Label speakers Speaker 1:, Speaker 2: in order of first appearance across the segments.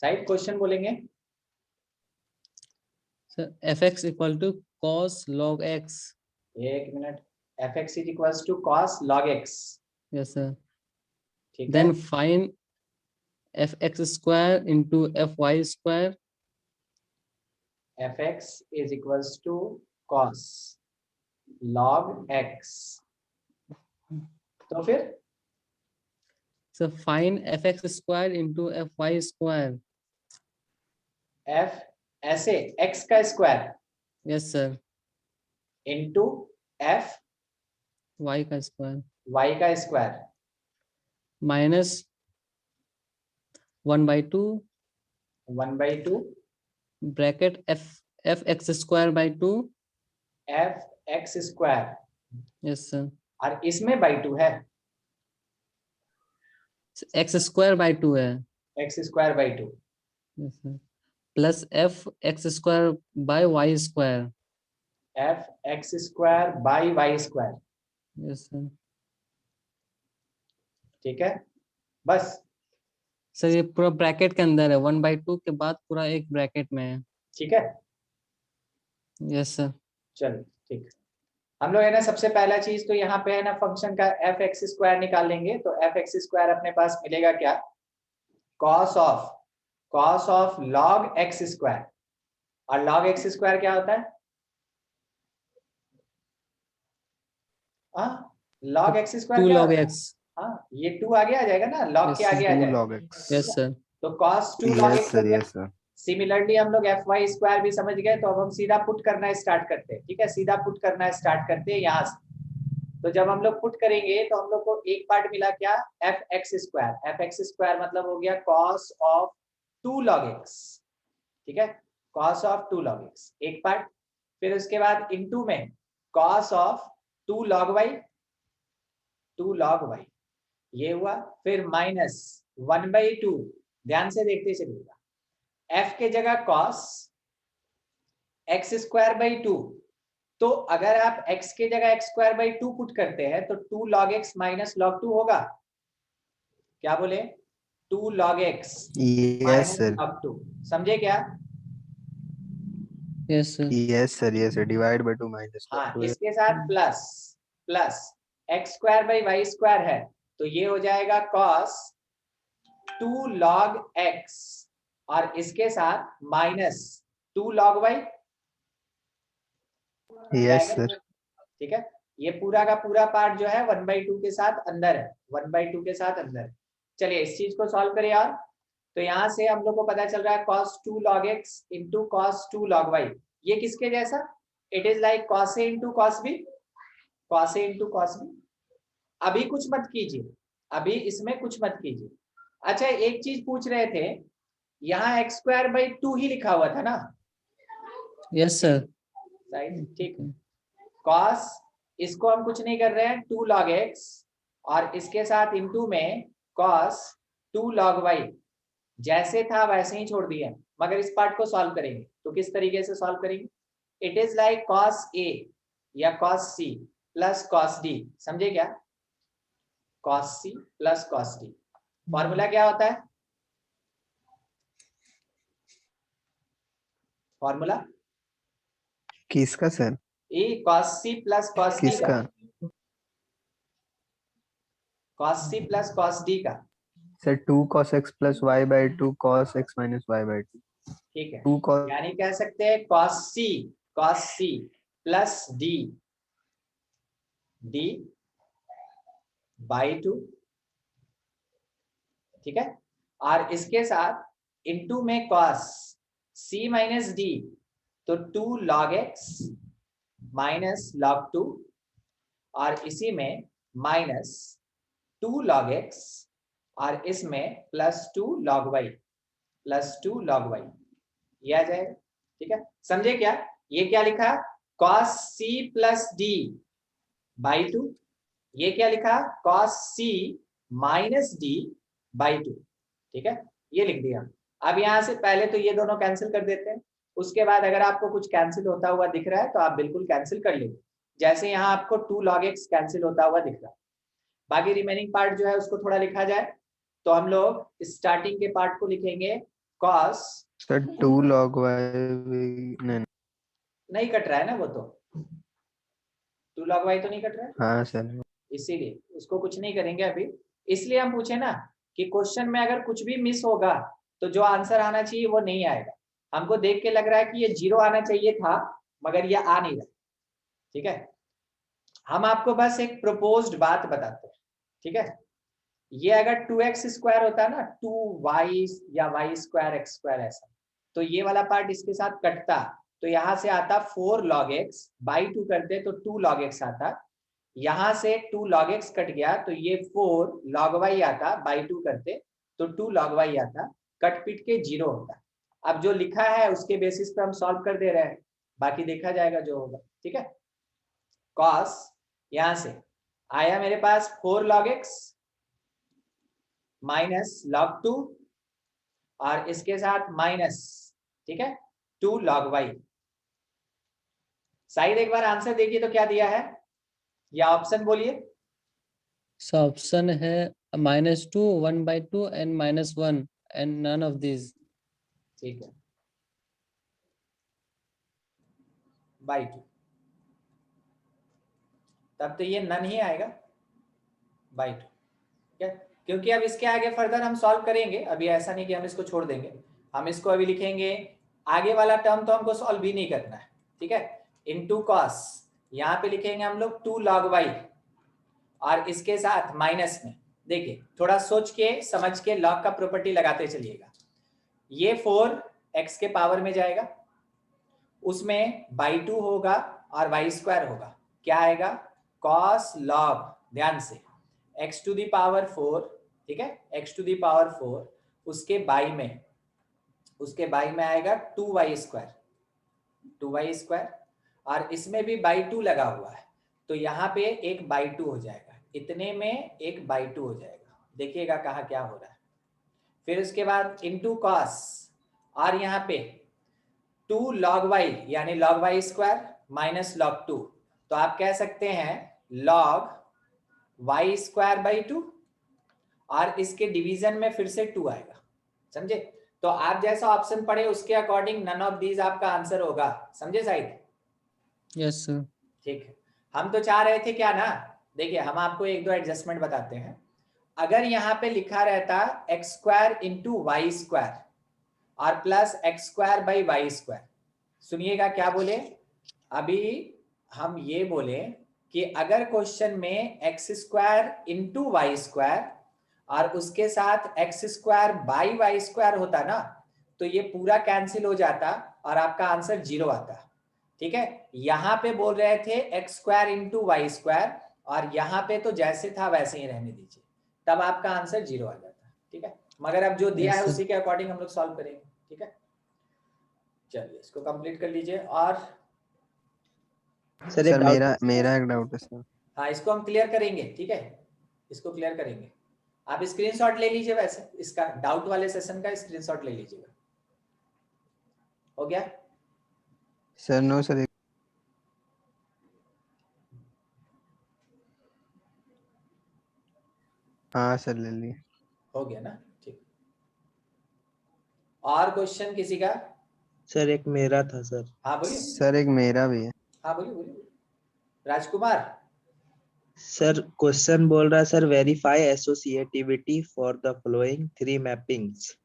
Speaker 1: Side question बोलेंगे।
Speaker 2: Sir fx equal to cos log x।
Speaker 1: एक minute, fx is equals to cos log x।
Speaker 2: Yes sir.
Speaker 1: ठीक है,
Speaker 2: then find fx square into fy square.
Speaker 1: fx is equals to cos log x। तो फिर
Speaker 2: sir find fx square into fy square.
Speaker 1: f ऐसे x का square
Speaker 2: yes sir.
Speaker 1: Into f
Speaker 2: y का square
Speaker 1: y का square
Speaker 2: minus 1/2
Speaker 1: 1/2
Speaker 2: bracket fx square by 2।
Speaker 1: f x square,
Speaker 2: yes sir.
Speaker 1: और इसमें by 2 है,
Speaker 2: x square by 2 है।
Speaker 1: x square by 2।
Speaker 2: Yes sir. Plus f x square by y square.
Speaker 1: f x square by y square.
Speaker 2: Yes sir.
Speaker 1: ठीक है, बस।
Speaker 2: Sir ये पूरा bracket के अंदर है, 1/2 के बाद पूरा एक ब्रैकेट में है।
Speaker 1: ठीक है,
Speaker 2: यस सर।
Speaker 1: चलो ठीक। हम लोग है ना, सबसे पहला चीज तो यहाँ पे है ना, फंक्शन का एफ एक्स स्क्वायर निकाल लेंगे। तो एफ एक्स स्क्वायर अपने पास मिलेगा क्या, cos of log x square. और लॉग एक्स स्क्वायर क्या होता है, हाँ लॉग एक्स स्क्वायर
Speaker 2: 2
Speaker 1: क्या
Speaker 2: log
Speaker 1: होता है,
Speaker 2: x।
Speaker 1: हाँ ये 2 आगे आ जाएगा ना, लॉग के
Speaker 2: यस
Speaker 1: आगे आ
Speaker 3: 2
Speaker 1: जाएगा।
Speaker 3: log x।
Speaker 2: Yes sir.
Speaker 1: तो cos 2 log
Speaker 3: Yes
Speaker 1: x
Speaker 3: sir,
Speaker 1: हो गया।
Speaker 3: yes sir.
Speaker 1: सिमिलरली हम लोग एफ वाई स्क्वायर भी समझ गए, तो अब हम सीधा पुट करना स्टार्ट करते हैं। ठीक है, सीधा पुट करना स्टार्ट करते हैं यहाँ से। तो जब हम लोग पुट करेंगे तो हम लोग को एक पार्ट मिला क्या, F x square. F x square मतलब हो गया कॉस ऑफ 2 log x। ठीक है, कॉस ऑफ 2 log x एक पार्ट। फिर उसके बाद इनटू में cos of 2 log y, 2 log y ये हुआ। फिर माइनस 1/2, ध्यान से देखते चलिएगा, f के जगह कॉस एक्स स्क्वायर बाई 2। तो अगर आप x के जगह x स्क्वायर बाई 2 पुट करते हैं तो 2 log x माइनस log 2 होगा। क्या बोले, 2 log x
Speaker 3: Yes
Speaker 1: minus
Speaker 3: sir.
Speaker 1: log 2। समझे क्या,
Speaker 2: yes sir.
Speaker 3: Yes sir, yes sir. Divide by 2 minus log
Speaker 1: हाँ
Speaker 3: 2.
Speaker 1: इसके साथ plus plus x square by y square है, तो ये हो जाएगा cos 2 log x, और इसके साथ minus 2 log y।
Speaker 3: Yes sir.
Speaker 1: ठीक है, ये पूरा का पूरा पार्ट जो है 1/2 के साथ अंदर है, 1/2 के साथ अंदर। चलिए इस चीज को सॉल्व करें यार। तो यहाँ से हम लोग को पता चल रहा है cos 2 log x into cos 2 log y, ये किसके जैसा, it is like cos a into cos b, cos a into cos b। अभी कुछ मत कीजिए, अभी इसमें कुछ मत कीजिए। अच्छा एक चीज पूछ रहे थे, यहाँ एक्स स्क्वायर बाई 2 ही लिखा हुआ था ना।
Speaker 2: Yes sir.
Speaker 1: ठीक, cos इसको हम कुछ नहीं कर रहे हैं, 2 log x, और इसके साथ इनटू में cos 2 log y, जैसे था वैसे ही छोड़ दिए। मगर इस पार्ट को सॉल्व करेंगे तो किस तरीके से सॉल्व करेंगे, it is like cos a या cos c plus cos d। समझे क्या, cos c plus cos d। Formula क्या होता है, फॉर्मूला
Speaker 3: किसका sir?
Speaker 1: e cos c plus cos d का,
Speaker 3: किसका?
Speaker 1: cos c plus cos d का।
Speaker 3: Sir 2 cos x plus y by 2 cos x minus y by 2.
Speaker 1: ठीक है,
Speaker 3: 2 cos.
Speaker 1: यानी कह सकते हैं cos c plus d by 2। ठीक है, और इसके साथ इनटू में cos c माइनस d, तो 2 log x माइनस log 2, और इसी में माइनस 2 log x, और इसमें plus 2 log y, plus 2 log y, ये आ जाएगा। ठीक है, समझे क्या, ये क्या लिखा, cos c plus d by 2, ये क्या लिखा, cos c minus d by 2। ठीक है, ये लिख दिया। अब यहाँ से पहले तो ये दोनों कैंसिल कर देते हैं, उसके बाद अगर आपको कुछ कैंसिल होता हुआ दिख रहा है तो आप बिल्कुल कैंसिल कर लीजिए। जैसे यहाँ आपको 2 log x कैंसिल होता हुआ दिख रहा है, बाकी रिमेनिंग पार्ट जो है उसको थोड़ा लिखा जाए। तो हम लोग स्टार्टिंग के पार्ट को लिखेंगे cos
Speaker 3: सर 2 log y नहीं
Speaker 1: नहीं कट रहा है ना, वो तो 2 log y तो नहीं कट रहा है,
Speaker 3: हाँ सर
Speaker 1: इसीलिए उसको कुछ नहीं करेंगे अभी। इसलिए हम पूछे ना कि क्वेश्चन में अगर कुछ भी मिस होगा तो जो आंसर आना चाहिए वो नहीं आएगा। हमको देख के लग रहा है कि ये 0 आना चाहिए था, मगर ये आ नहीं रहा। ठीक है, हम आपको बस एक प्रपोज्ड बात बताते हैं। ठीक है, ये अगर 2x स्क्वायर होता ना, 2y या y स्क्वायर x स्क्वायर ऐसा, तो ये वाला पार्ट इसके साथ कटता, तो यहां से आता 4 log x, बाई 2 करते तो 2 log x आता, यहां से 2 log x कट गया तो ये 4 log y आता, बाई 2 करते तो 2 log y आता, कट पिट के 0 होता। अब जो लिखा है उसके बेसिस पे हम सॉल्व कर दे रहे हैं, बाकी देखा जाएगा जो होगा। ठीक है, cos यहां से आया मेरे पास 4 log x माइनस log 2 और इसके साथ माइनस, ठीक है, 2 log y। शायद एक बार आंसर देखिए तो क्या दिया है, या ऑप्शन बोलिए।
Speaker 2: So option है -2, 1/2 and -1 and none of these.
Speaker 1: ठीक है, बाई 2, तब तो ये नन ही आएगा, बाई 2। ठीक है, क्योंकि अब इसके आगे फर्दर हम सॉल्व करेंगे, अभी ऐसा नहीं कि हम इसको छोड़ देंगे, हम इसको अभी लिखेंगे। आगे वाला टर्म तो हमको सॉल्व भी नहीं करना है। ठीक है, इनटू कॉस, यहाँ पे लिखेंगे हम लोग 2 log y और इसके साथ माइनस में, देखिए थोड़ा सोच के समझ के लॉग का प्रॉपर्टी लगाते चलिएगा। ये 4 x के पावर में जाएगा, उसमें बाई 2 होगा और वाई स्क्वायर होगा, क्या आएगा, कॉस लॉग, ध्यान से x टू दी पावर 4, ठीक है, x टू दी पावर 4, उसके बाई में आएगा 2y स्क्वायर, और इसमें भी बाई 2 लगा हुआ है, तो यहाँ पे एक बाई 2 हो जाएगा, इतने में एक बाई 2 हो जाएगा। देखिएगा कहाँ क्या हो रहा है। फिर उसके बाद इनटू कॉस, और यहाँ पे 2 log y यानी log y square minus log 2, तो आप कह सकते हैं log y स्क्वायर बाई 2, और इसके डिवीजन में फिर से 2 आएगा, समझे। तो आप जैसा ऑप्शन पढ़े उसके अकॉर्डिंग नन ऑफ दीज आपका आंसर होगा, समझे साइड।
Speaker 2: Yes sir.
Speaker 1: ठीक है, हम तो चाह रहे थे क्या ना, देखिए हम आपको एक दो एडजस्टमेंट बताते हैं। अगर यहाँ पे लिखा रहता x square into y square और plus x square by y square, सुनिएगा क्या बोले, अभी हम ये बोले कि अगर क्वेश्चन में x square into y square और उसके साथ x square by y square होता ना, तो ये पूरा कैंसिल हो जाता और आपका आंसर 0 आता। ठीक है, यहाँ पे बोल रहे थे x square into y square, और यहाँ पे तो जैसे था वैसे ही रहने दीजिए, तब आपका आंसर 0 आ जाता। ठीक है, मगर अब जो दिया है उसी के अकॉर्डिंग हम लोग सॉल्व करेंगे। ठीक है, चलिए इसको कंप्लीट कर लीजिए। और
Speaker 3: सर मेरा एक डाउट है सर।
Speaker 1: हाँ, इसको हम क्लियर करेंगे। ठीक है, इसको क्लियर करेंगे, आप स्क्रीनशॉट ले लीजिए, वैसे इसका डाउट वाले सेशन का स्क्रीनशॉट ले लीजिएगा। हो गया
Speaker 3: सर? No sir. हाँ सर ले लिए।
Speaker 1: हो गया ना, ठीक। और क्वेश्चन किसी का?
Speaker 4: सर एक मेरा था सर।
Speaker 1: हाँ बोलिए।
Speaker 3: सर एक मेरा भी है।
Speaker 1: हाँ बोलिए बोलिए, राजकुमार।
Speaker 4: सर क्वेश्चन बोल रहा है sir, verify associativity for the following 3 mappings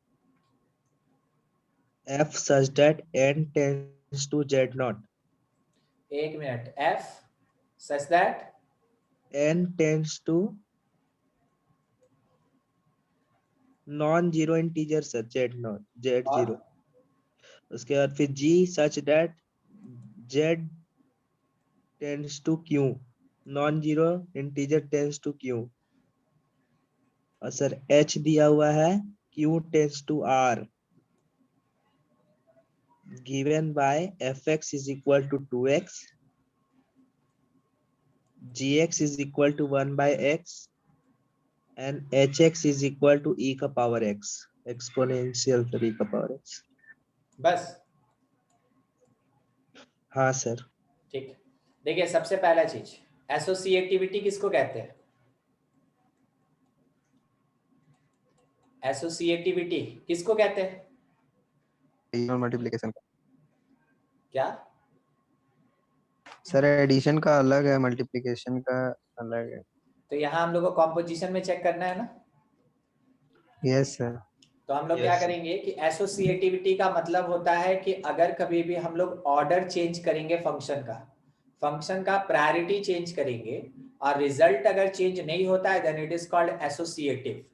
Speaker 4: f such that n tends to z0,
Speaker 1: एक minute, f such that
Speaker 4: n tends to non zero integer sir, z0। उसके बाद फिर g such that z tends to q, non zero integer tends to q, और sir h दिया हुआ है q tends to r, given by fx is equal to 2x, gx is equal to 1 by x, and hx is equal to e का power x, exponential for e का power x।
Speaker 1: बस।
Speaker 4: हाँ sir.
Speaker 1: ठीक, देखिए सबसे पहला चीज, associativity किसको कहते हैं? एसोसिएटिविटी किसको कहते हैं?
Speaker 3: एडिशन और मल्टीप्लिकेशन का।
Speaker 1: क्या?
Speaker 3: सर एडिशन का अलग है, मल्टीप्लिकेशन का अलग है।
Speaker 1: तो यहाँ हम लोग को कॉम्पोजिशन में चेक करना है ना।
Speaker 3: Yes sir.
Speaker 1: तो हम लोग
Speaker 4: Yes,
Speaker 1: क्या
Speaker 4: sir.
Speaker 1: करेंगे कि एसोसिएटिविटी का मतलब होता है कि अगर कभी भी हम लोग ऑर्डर चेंज करेंगे फंक्शन का प्रायोरिटी चेंज करेंगे और रिजल्ट अगर चेंज नहीं होता है then it is called associative.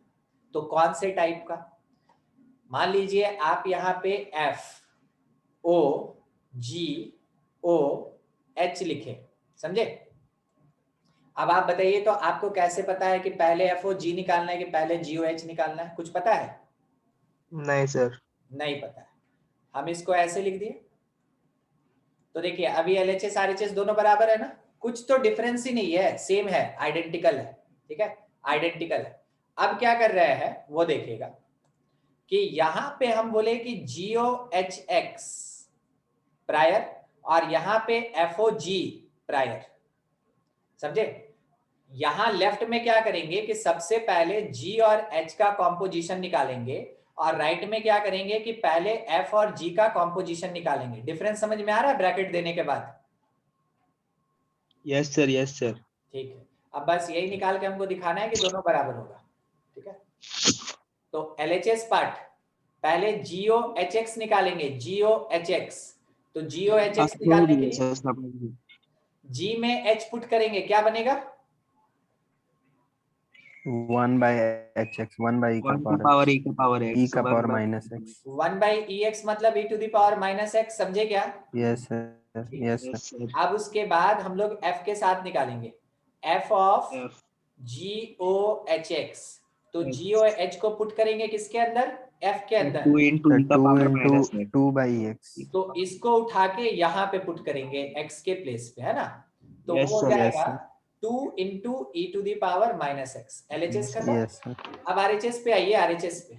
Speaker 1: तो कौन से टाइप का? मान लीजिए आप यहाँ पे एफ ओ जी ओ एच लिखे, समझे? अब आप बताइए तो आपको कैसे पता है कि पहले एफ ओ जी निकालना है कि पहले जी ओ एच निकालना है? कुछ पता है?
Speaker 4: नहीं सर।
Speaker 1: नहीं पता है। हम इसको ऐसे लिख दिए तो देखिए अभी LHS RHS दोनों बराबर है ना, कुछ तो डिफरेंस ही नहीं है, सेम है, आइडेंटिकल है। ठीक है, आइडेंटिकल है। अब क्या कर रहे हैं वो देखिएगा कि यहां पे हम बोले कि GOHX प्रायर और यहां पे FOG प्रायर, समझे? यहां लेफ्ट में क्या करेंगे कि सबसे पहले G और H का कॉम्पोजिशन निकालेंगे और राइट में क्या करेंगे कि पहले F और G का कॉम्पोजिशन निकालेंगे। डिफरेंस समझ में आ रहा है ब्रैकेट देने के बाद?
Speaker 4: Yes sir, yes sir.
Speaker 1: ठीक है, अब बस यही निकाल के हमको दिखाना है कि दोनों बराबर होगा। ठीक है, तो LHS पार्ट पहले GOHX निकालेंगे, GOHX। तो GOHX निकालने के लिए G में H पुट करेंगे, क्या बनेगा?
Speaker 3: 1 by hx, 1 by e का
Speaker 4: पावर
Speaker 3: पावर
Speaker 4: e का पावर
Speaker 3: e का power minus x।
Speaker 1: 1 by EX मतलब e to the power minus x, समझे क्या?
Speaker 3: Yes sir, yes sir.
Speaker 4: Sir.
Speaker 1: अब उसके बाद हम लोग F के साथ निकालेंगे, F ऑफ GOHX। तो GOH को पुट करेंगे किसके अंदर? F के अंदर।
Speaker 4: 2 into e का
Speaker 3: 2
Speaker 4: power
Speaker 3: into
Speaker 4: minus x।
Speaker 3: 2 by x।
Speaker 1: तो इसको उठा के यहाँ पे पुट करेंगे x के प्लेस पे, है ना? तो
Speaker 4: Yes,
Speaker 1: वो हो
Speaker 4: sir.
Speaker 3: Yes,
Speaker 1: जाएगा
Speaker 3: sir.
Speaker 1: 2 into e to the power minus x। LHS खत्म।
Speaker 3: Yes sir.
Speaker 1: अब RHS पे आइए, RHS पे।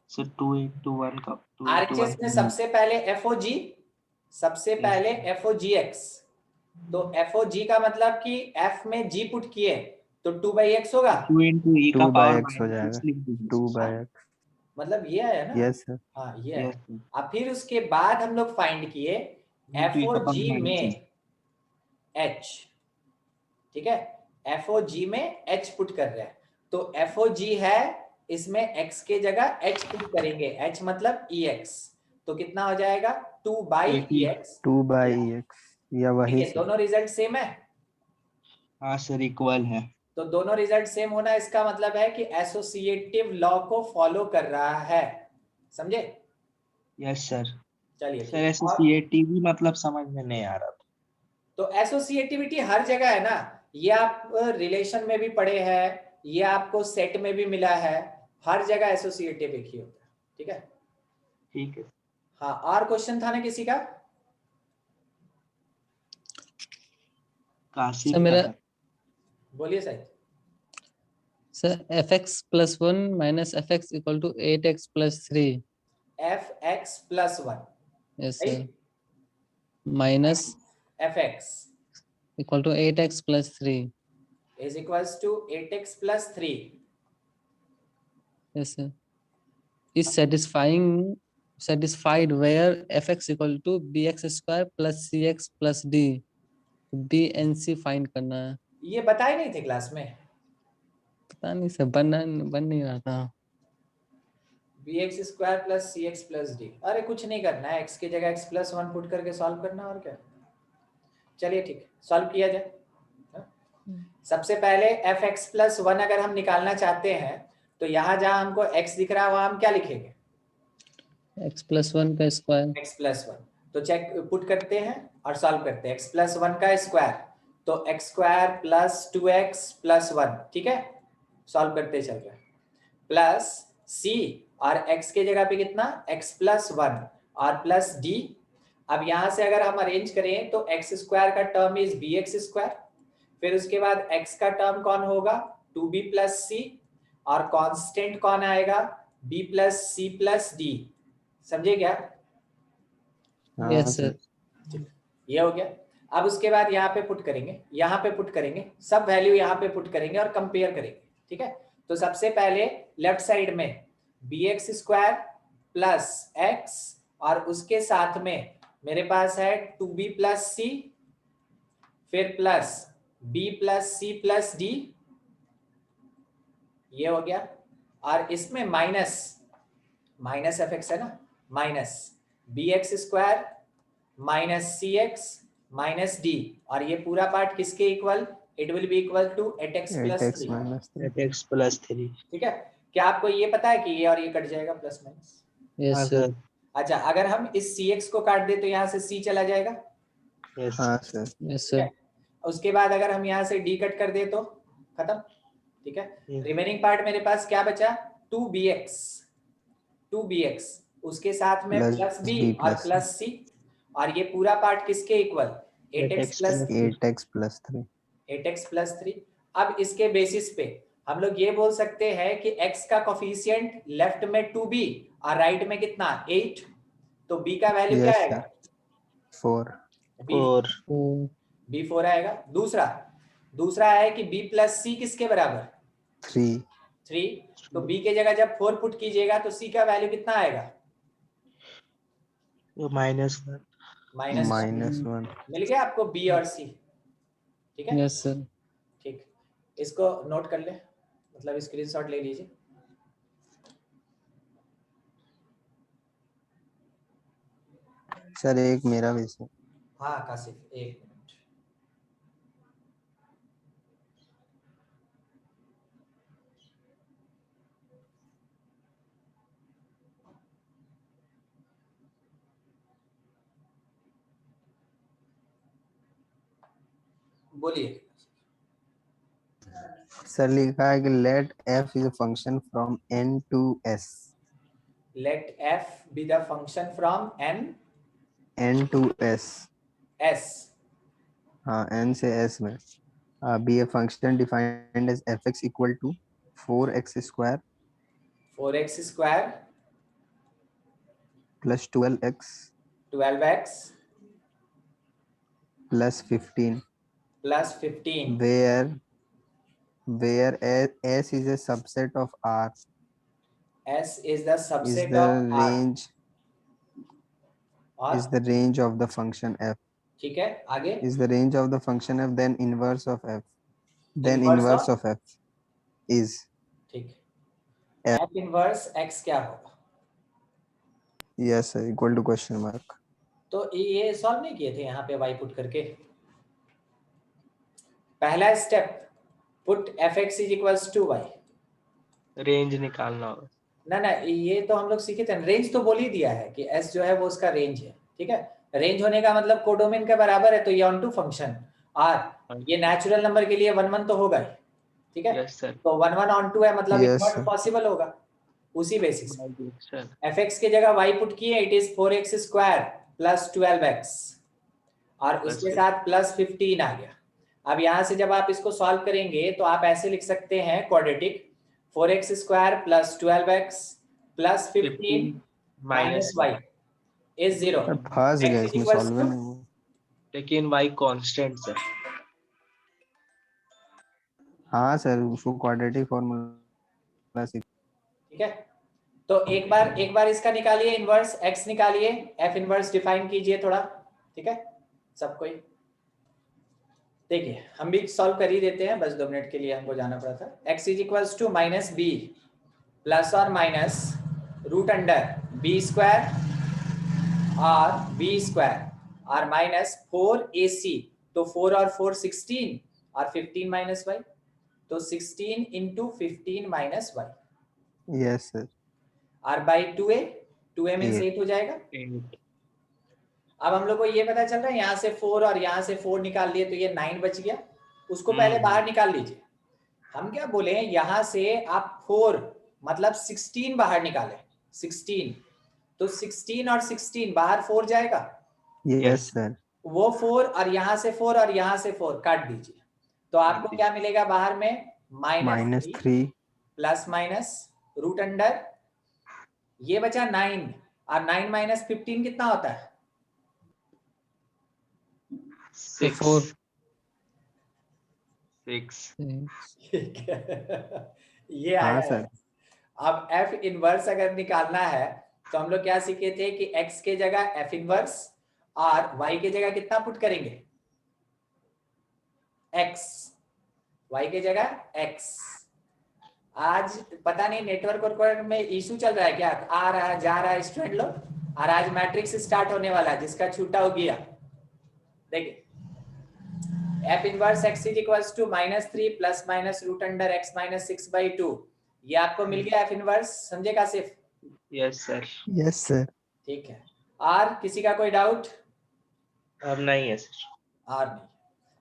Speaker 4: सर 2 into 1 का 2 into
Speaker 1: RHS
Speaker 4: 1
Speaker 1: में सबसे पहले FOG, सबसे
Speaker 4: Yes.
Speaker 1: पहले FOGX। तो FOG का मतलब कि F में G पुट किए तो 2 by x होगा,
Speaker 4: 2 into e
Speaker 3: 2
Speaker 4: का
Speaker 3: by
Speaker 4: पावर
Speaker 3: x हो
Speaker 4: माइनस
Speaker 3: जाएगा।
Speaker 4: 6 लिख दीजिए
Speaker 3: 2
Speaker 4: सर।
Speaker 3: by x।
Speaker 1: मतलब ये है ना?
Speaker 3: Yes sir.
Speaker 1: हाँ ये है।
Speaker 4: Yes, sir.
Speaker 1: अब फिर उसके बाद हम लोग फाइंड किए
Speaker 4: into e का
Speaker 1: FOG
Speaker 4: पावर माइनस
Speaker 1: में H। ठीक है, FOG में H पुट कर रहे हैं तो FOG है, इसमें x के जगह H पुट करेंगे, H मतलब EX। तो कितना हो जाएगा? 2 by
Speaker 4: 80।
Speaker 1: EX।
Speaker 3: 2 by x या
Speaker 1: ठीक
Speaker 3: वही
Speaker 1: है,
Speaker 3: सर।
Speaker 1: दोनों रिजल्ट सेम है।
Speaker 4: हाँ सर, इक्वल है।
Speaker 1: तो दोनों रिजल्ट सेम होना इसका मतलब है कि एसोसिएटिव लॉ को फॉलो कर रहा है, समझे?
Speaker 4: Yes sir.
Speaker 1: चलिए
Speaker 4: सर
Speaker 1: ठीक है। और
Speaker 4: एसोसिएटिव मतलब समझ में नहीं आ रहा था।
Speaker 1: तो एसोसिएटिविटी हर जगह है ना, ये आप रिलेशन में भी पढ़े हैं, ये आपको सेट में भी मिला है, हर जगह एसोसिएटिव एक ही होता है। ठीक है,
Speaker 4: ठीक है।
Speaker 1: हाँ और क्वेश्चन था ना किसी का?
Speaker 4: काशिफ
Speaker 2: सर
Speaker 4: का
Speaker 2: मेरा
Speaker 4: था।
Speaker 1: बोलिए sir.
Speaker 2: Sir fx plus 1 minus fx equal to 8x plus 3।
Speaker 1: fx plus 1
Speaker 2: yes sir, minus
Speaker 1: fx
Speaker 2: equal to 8x plus 3।
Speaker 1: is equals to 8x plus 3।
Speaker 2: Yes sir, is satisfied where fx equal to bx square plus cx plus d। b and c find करना है।
Speaker 1: ये बताए नहीं थे class में?
Speaker 2: पता नहीं sir, बन नहीं रहा था।
Speaker 1: bx square plus cx plus d। अरे कुछ नहीं करना है, x की जगह x प्लस 1 पुट करके सॉल्व करना, और क्या। चलिए ठीक है, सॉल्व किया जाए। सबसे पहले fx प्लस 1 अगर हम निकालना चाहते हैं तो यहाँ जहां हमको x दिख रहा है वहां हम क्या लिखेंगे?
Speaker 2: x plus 1 का स्क्वायर।
Speaker 1: x plus 1। तो चेक पुट करते हैं और सॉल्व करते हैं। x प्लस 1 का स्क्वायर तो x square plus 2x plus 1। ठीक है, सॉल्व करते चल रहे हैं। प्लस c और x के जगह पे कितना? x प्लस 1 और प्लस d। अब यहां से अगर हम अरेंज करें तो x स्क्वायर का टर्म इज bx स्क्वायर, फिर उसके बाद x का टर्म कौन होगा? 2b प्लस c, और कांस्टेंट कौन आएगा? b plus c plus d। समझे क्या?
Speaker 2: Yes sir.
Speaker 1: ये हो गया। अब उसके बाद यहाँ पे पुट करेंगे, यहाँ पे पुट करेंगे, सब वैल्यू यहाँ पे पुट करेंगे और कंपेयर करेंगे। ठीक है, तो सबसे पहले लेफ्ट साइड में bx स्क्वायर प्लस x और उसके साथ में मेरे पास है 2b प्लस सी, फिर plus b plus C plus D, ये हो गया। और इसमें माइनस माइनस एफ एक्स है ना, minus b x square minus c x minus d, और ये पूरा पार्ट किसके equal, it will be equal to 8x plus
Speaker 3: 8x
Speaker 1: 3।
Speaker 3: minus 3.
Speaker 4: x plus 3.
Speaker 1: ठीक है, क्या आपको ये पता है कि ये और ये कट जाएगा प्लस माइनस?
Speaker 2: Yes,
Speaker 4: हाँ
Speaker 2: sir.
Speaker 4: सर.
Speaker 1: अच्छा, अगर हम इस cx को काट दे तो यहाँ से c चला जाएगा।
Speaker 4: Yes.
Speaker 3: हाँ सर.
Speaker 2: Yes,
Speaker 1: ठीक है,
Speaker 2: sir.
Speaker 1: उसके बाद अगर हम यहाँ से d कट कर दे तो खत्म। ठीक है,
Speaker 4: Yes.
Speaker 1: रिमेनिंग पार्ट मेरे पास क्या बचा, 2bx, उसके साथ में
Speaker 3: Plus
Speaker 1: प्लस b
Speaker 3: b
Speaker 1: और
Speaker 3: plus
Speaker 1: प्लस c, और ये पूरा पार्ट किसके equal, 8x plus
Speaker 3: 8x plus 3.
Speaker 1: 8x plus 3। अब इसके बेसिस पे हम लोग ये बोल सकते हैं कि x का कोफिशिएंट लेफ्ट में 2b और राइट में कितना 8, तो b का वैल्यू क्या
Speaker 3: Yes
Speaker 1: आएगा,
Speaker 3: sir. 4.
Speaker 4: और
Speaker 2: Oh,
Speaker 1: b 4 आएगा। दूसरा है कि b प्लस c किसके बराबर,
Speaker 3: 3.
Speaker 1: 3, तो b के जगह जब 4 पुट कीजिएगा तो c का वैल्यू कितना आएगा,
Speaker 4: -1.
Speaker 1: -1।
Speaker 3: -1.
Speaker 1: मिल गया आपको b और c। ठीक है,
Speaker 2: yes, sir.
Speaker 1: ठीक, इसको नोट कर ले, मतलब स्क्रीनशॉट ले लीजिए।
Speaker 3: सर एक मेरा भी सर.
Speaker 1: हाँ काशिफ, एक मिनट। बोलिए।
Speaker 3: सर लिखा है कि let f is a function from n to s.
Speaker 1: Let f be the function from
Speaker 3: n to s.
Speaker 1: s.
Speaker 3: हाँ n से s में. be a function defined as fx equal to 4x square
Speaker 1: 4x square
Speaker 3: plus 12x
Speaker 1: 12x
Speaker 3: plus 15
Speaker 1: plus 15,
Speaker 3: where s is a subset of r.
Speaker 1: s is the
Speaker 3: Is
Speaker 1: subset
Speaker 3: the
Speaker 1: of r,
Speaker 3: range
Speaker 1: और
Speaker 3: is the range of the function f.
Speaker 1: ठीक है, आगे
Speaker 3: Is the range of the function f then inverse of f. Then
Speaker 1: Inverse
Speaker 3: inverse
Speaker 1: of?
Speaker 3: of f is
Speaker 1: ठीक,
Speaker 3: F.
Speaker 1: f inverse x क्या होगा,
Speaker 3: yes sir, equal to question mark.
Speaker 1: तो ये solve नहीं किए थे यहाँ पे y पुट करके। पहला step, put fx is equals to y।
Speaker 4: Range निकालना होगा.
Speaker 1: ना ये तो हम लोग सीखे थे, रेंज तो बोल ही दिया है कि s जो है वो उसका रेंज है। ठीक है, रेंज होने का मतलब कोडोमेन के बराबर है, तो ये ऑन टू फंक्शन r, ये नेचुरल नंबर के लिए 1 1 तो होगा ही। ठीक है,
Speaker 4: यस सर.
Speaker 1: तो 1 1 ऑन टू है, मतलब
Speaker 3: Yes,
Speaker 1: इन्वर्ट
Speaker 3: sir.
Speaker 1: पॉसिबल होगा। उसी बेसिस
Speaker 4: सर
Speaker 1: fx के जगह y पुट किए, it is 4x square plus 12x, और उसके साथ प्लस 15 आ गया। अब यहाँ से जब आप इसको सॉल्व करेंगे तो आप ऐसे लिख सकते हैं quadratic, 4x square plus 12x plus 15 minus y is 0।
Speaker 3: Sir फंस गया इसमें सॉल्व नहीं हुआ.
Speaker 4: लेकिन y कांस्टेंट सर.
Speaker 3: हाँ सर उसको क्वाड्रेटिक फॉर्मूला से.
Speaker 1: ठीक है, तो एक बार इसका निकालिए इनवर्स, x निकालिए, f इनवर्स डिफाइन कीजिए थोड़ा। ठीक है, सब कोई देखिए, हम भी सॉल्व कर ही देते हैं, बस 2 मिनट के लिए हमको जाना पड़ा था। x is equals to minus b plus और minus root under b square और बी स्क्वायर और माइनस 4ac, तो 4 और 4 16 और 15 माइनस y, तो 16 into 15 minus y,
Speaker 3: yes sir.
Speaker 1: और बाई 2a में से 8 हो जाएगा। अब हम लोग को ये पता चल रहा है यहाँ से 4 और यहाँ से 4 निकाल लिए तो ये 9 बच गया, उसको पहले बाहर निकाल लीजिए। हम क्या बोले, यहाँ से आप 4 मतलब 16 बाहर निकाले, 16, तो 16 और 16 बाहर 4 जाएगा,
Speaker 3: यस सर.
Speaker 1: वो 4 और यहाँ से 4 और यहाँ से 4 काट दीजिए, तो आपको क्या मिलेगा बाहर में,
Speaker 3: -3
Speaker 1: प्लस माइनस रूट अंडर, ये बचा 9, और 9 माइनस 15 कितना होता है,
Speaker 2: 4.
Speaker 4: 6.
Speaker 1: ठीक है, ये
Speaker 3: हाँ
Speaker 1: आया
Speaker 3: सर.
Speaker 1: है। अब f इनवर्स अगर निकालना है तो हम लोग क्या सीखे थे कि x के जगह f इनवर्स और y के जगह कितना पुट करेंगे, x, y के जगह x। आज पता नहीं नेटवर्क में इशू चल रहा है क्या, आ रहा है जा रहा है स्टूडेंट लोग, और आज मैट्रिक्स स्टार्ट होने वाला है, जिसका छूटा हो गया देखिए f inverse x is equals to -3 plus minus root under x minus 6/2। ये आपको मिल गया f इनवर्स, समझे Kashif?
Speaker 4: Yes sir.
Speaker 3: Yes sir.
Speaker 1: ठीक है, और किसी का कोई डाउट?
Speaker 4: अब नहीं है सर।
Speaker 1: और नहीं,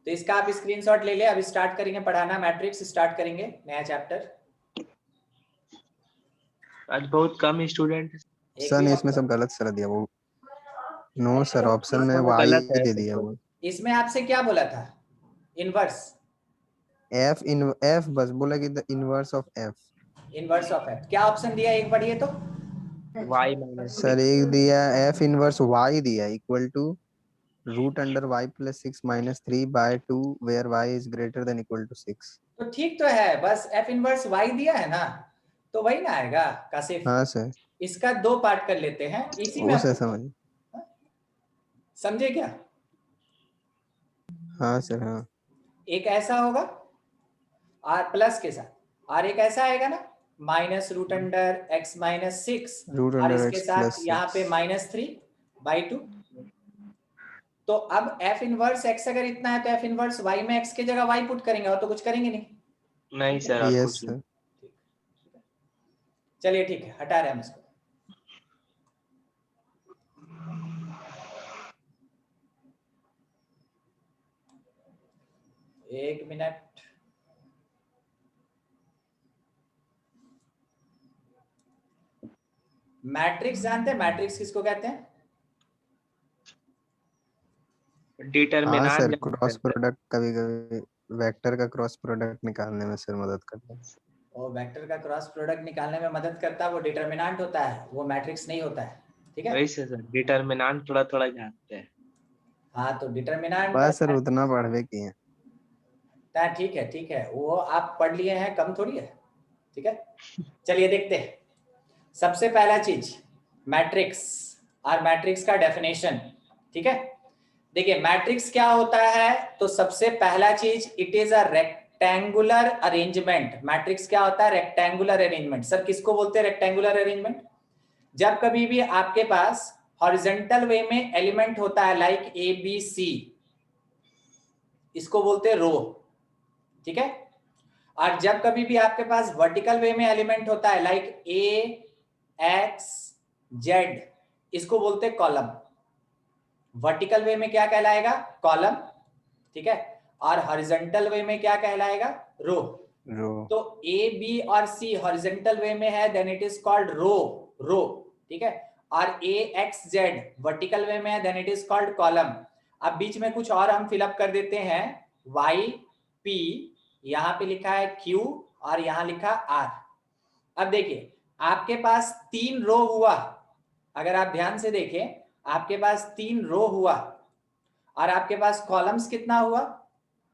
Speaker 1: तो इसका आप स्क्रीनशॉट ले ले। अभी स्टार्ट करेंगे पढ़ाना, मैट्रिक्स स्टार्ट करेंगे नया चैप्टर।
Speaker 4: आज बहुत कम स्टूडेंट।
Speaker 3: सर ने इसमें सब गलत सर दिया वो। नो सर, ऑप्शन में वाई
Speaker 4: गलत है
Speaker 3: दे
Speaker 4: सब
Speaker 3: दिया
Speaker 4: कुछ।
Speaker 3: वो।
Speaker 1: इसमें आपसे क्या बोला था, इनवर्स?
Speaker 3: एफ बस बोला कि the inverse of F.
Speaker 1: Inverse of F, क्या ऑप्शन दिया एक पढ़िए तो।
Speaker 4: y माइनस
Speaker 3: सर एक दिया एफ इनवर्स वाई दिया equal to root under Y plus 6-3/2 where Y is greater than equal to 6।
Speaker 1: तो ठीक तो है, बस एफ इनवर्स वाई दिया है ना, तो वही ना आएगा कासिफ।
Speaker 3: हाँ सर।
Speaker 1: इसका दो पार्ट कर लेते हैं इसी में,
Speaker 3: वो सर समझ।
Speaker 1: समझे क्या?
Speaker 3: हाँ सर हाँ।
Speaker 1: एक ऐसा होगा और प्लस के साथ, और एक ऐसा आएगा ना minus root under X minus 6,
Speaker 3: root
Speaker 1: और
Speaker 3: अंडर
Speaker 1: इसके
Speaker 3: एक्स
Speaker 1: साथ
Speaker 3: प्लस
Speaker 1: यहाँ पे -3/2। तो अब f इनवर्स x अगर इतना है तो f इनवर्स y में x की जगह y पुट करेंगे, और तो कुछ करेंगे नहीं।
Speaker 4: नहीं सर, और
Speaker 3: यस
Speaker 4: कुछ नहीं।
Speaker 3: सर।
Speaker 1: चलिए ठीक है, हटा रहे हैं हम इसको। एक मिनट, मैट्रिक्स जानते हैं? मैट्रिक्स किसको कहते हैं?
Speaker 3: हाँ
Speaker 4: डिटरमिनेंट
Speaker 3: सर, क्रॉस प्रोडक्ट कभी कभी वेक्टर का क्रॉस प्रोडक्ट निकालने में सर मदद करता है।
Speaker 1: वो वेक्टर का क्रॉस प्रोडक्ट निकालने में मदद करता है, वो डिटरमिनेंट होता है, वो मैट्रिक्स नहीं होता है। ठीक है,
Speaker 4: वैसे सर डिटरमिनेंट थोड़ा थोड़ा जानते हैं।
Speaker 1: हाँ तो डिटरमिनेंट
Speaker 3: बस सर उतना पढ़वे किए।
Speaker 1: ठीक है, ठीक है, वो आप पढ़ लिए हैं, कम थोड़ी है। ठीक है, चलिए देखते हैं। सबसे पहला चीज मैट्रिक्स, और मैट्रिक्स का डेफिनेशन। ठीक है, देखिए मैट्रिक्स क्या होता है, तो सबसे पहला चीज it is a rectangular arrangement. Matrix क्या होता है? Rectangular arrangement. सर किसको बोलते हैं रेक्टेंगुलर अरेंजमेंट? जब कभी भी आपके पास हॉरिजॉन्टल वे में एलिमेंट होता है लाइक ए बी सी, इसको बोलते हैं रो। ठीक है, और जब कभी भी आपके पास वर्टिकल वे में एलिमेंट होता है लाइक ए एक्स जेड, इसको बोलते हैं कॉलम। वर्टिकल वे में क्या कहलाएगा? कॉलम। ठीक है, और हॉरिजॉन्टल वे में क्या कहलाएगा? रो। तो ए बी और सी हॉरिजॉन्टल वे में है, then it is called row. ठीक है, और A X Z vertical way में है, then it is called column. अब बीच में कुछ और हम फिलअप कर देते हैं, वाई पी, यहां पे लिखा है क्यू, और यहां लिखा आर। अब देखिए आपके पास 3 रो हुआ, अगर आप ध्यान से देखें आपके पास 3 रो हुआ, और आपके पास कॉलम्स कितना हुआ?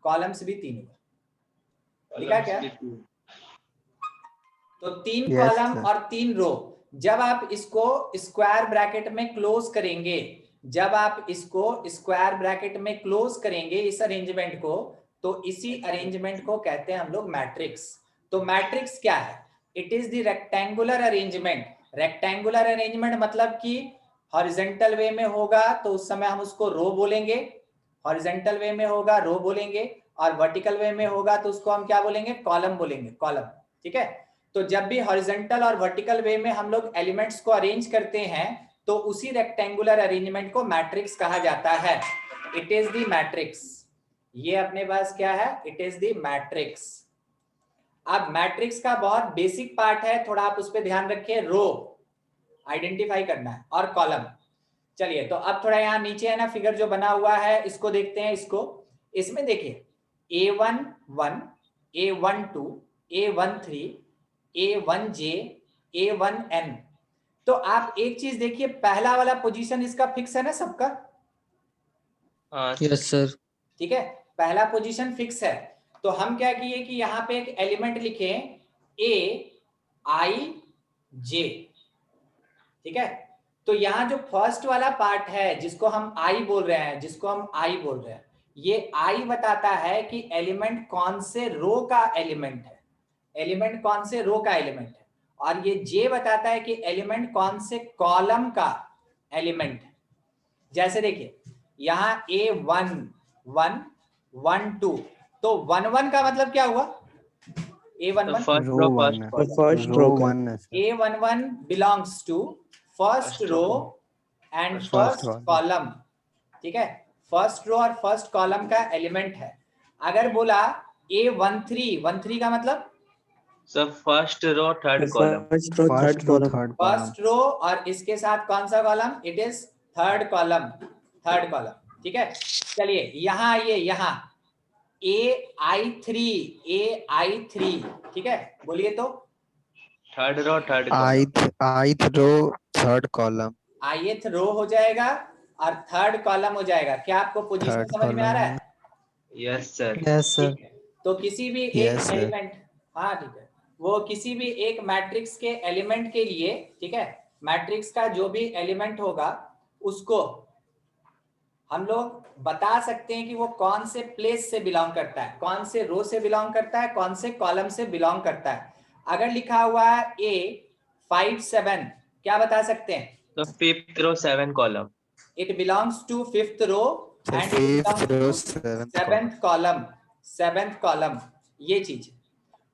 Speaker 1: कॉलम्स भी 3 हुआ। लिखा क्या? तो 3 कॉलम और 3 रो। जब आप इसको स्क्वायर ब्रैकेट में क्लोज करेंगे, जब आप इसको स्क्वायर ब्रैकेट में क्लोज करेंगे इस अरेंजमेंट को, तो इसी अरेंजमेंट को कहते हैं हम लोग मैट्रिक्स। तो मैट्रिक्स क्या है? It is the rectangular arrangement. Rectangular arrangement मतलब कि हॉरिजॉन्टल वे में होगा तो उस समय हम उसको रो बोलेंगे, हॉरिजॉन्टल वे में होगा रो बोलेंगे, और वर्टिकल वे में होगा तो उसको हम क्या बोलेंगे? कॉलम बोलेंगे, कॉलम। ठीक है, तो जब भी हॉरिजॉन्टल और वर्टिकल वे में हम लोग एलिमेंट्स को अरेंज करते हैं तो उसी रेक्टेंगुलर अरेंजमेंट को मैट्रिक्स कहा जाता है। It is the matrix. ये अपने पास क्या है? It is the matrix. अब मैट्रिक्स का बहुत बेसिक पार्ट है, थोड़ा आप उस पर ध्यान रखिए, रो आइडेंटिफाई करना है और कॉलम। चलिए तो अब थोड़ा यहाँ नीचे है ना फिगर जो बना हुआ है, इसको देखते हैं। इसमें देखिए A11, A12, A13, A1J, A1N। तो आप एक चीज देखिए, पहला वाला पोजीशन इसका फिक्स है ना सबका?
Speaker 2: Yes sir.
Speaker 1: ठीक है, पहला पोजीशन फिक्स है। तो हम क्या किए कि यहाँ पे एक एलिमेंट लिखे A I J। ठीक है, तो यहाँ जो फर्स्ट वाला पार्ट है जिसको हम आई बोल रहे हैं, ये आई बताता है कि एलिमेंट कौन से रो का एलिमेंट है, और ये जे बताता है कि एलिमेंट कौन से कॉलम का एलिमेंट है। जैसे देखिए यहाँ A1 1 1 2, तो 1 1 का मतलब क्या हुआ? A11
Speaker 4: first
Speaker 3: row
Speaker 4: row
Speaker 3: one
Speaker 4: first
Speaker 3: first row one
Speaker 1: A11 belongs to first
Speaker 4: First
Speaker 1: row
Speaker 4: row.
Speaker 1: and
Speaker 3: First
Speaker 1: first
Speaker 3: column.
Speaker 1: column, ठीक है, फर्स्ट रो और फर्स्ट कॉलम का एलिमेंट है। अगर बोला A13 का मतलब
Speaker 4: sir first row third column,
Speaker 3: first row third column
Speaker 1: first row और इसके साथ कौन सा column? It is third column, ठीक है। चलिए यहाँ आइए, यहाँ AI3, ठीक है, बोलिए तो।
Speaker 4: Third row third column,
Speaker 3: ith row third column
Speaker 1: ith row हो जाएगा और थर्ड कॉलम हो जाएगा। क्या आपको पोजीशन
Speaker 3: थर्ड
Speaker 1: समझ में आ रहा है?
Speaker 4: Yes sir,
Speaker 2: Yes, sir.
Speaker 1: ठीक है। तो किसी भी
Speaker 3: Yes,
Speaker 1: एक
Speaker 3: sir.
Speaker 1: एलिमेंट, हाँ ठीक है, वो किसी भी एक मैट्रिक्स के एलिमेंट के लिए, ठीक है, मैट्रिक्स का जो भी एलिमेंट होगा उसको हम लोग बता सकते हैं कि वो कौन से प्लेस से बिलोंग करता है, कौन से रो से बिलोंग करता है, कौन से कॉलम से बिलोंग करता है। अगर लिखा हुआ है A57, क्या बता सकते हैं?
Speaker 4: तो fifth row 7 column,
Speaker 1: it belongs to fifth row
Speaker 3: So
Speaker 1: and it
Speaker 3: fifth
Speaker 1: belongs
Speaker 3: row
Speaker 1: to
Speaker 3: seventh
Speaker 1: seventh column, ये चीज।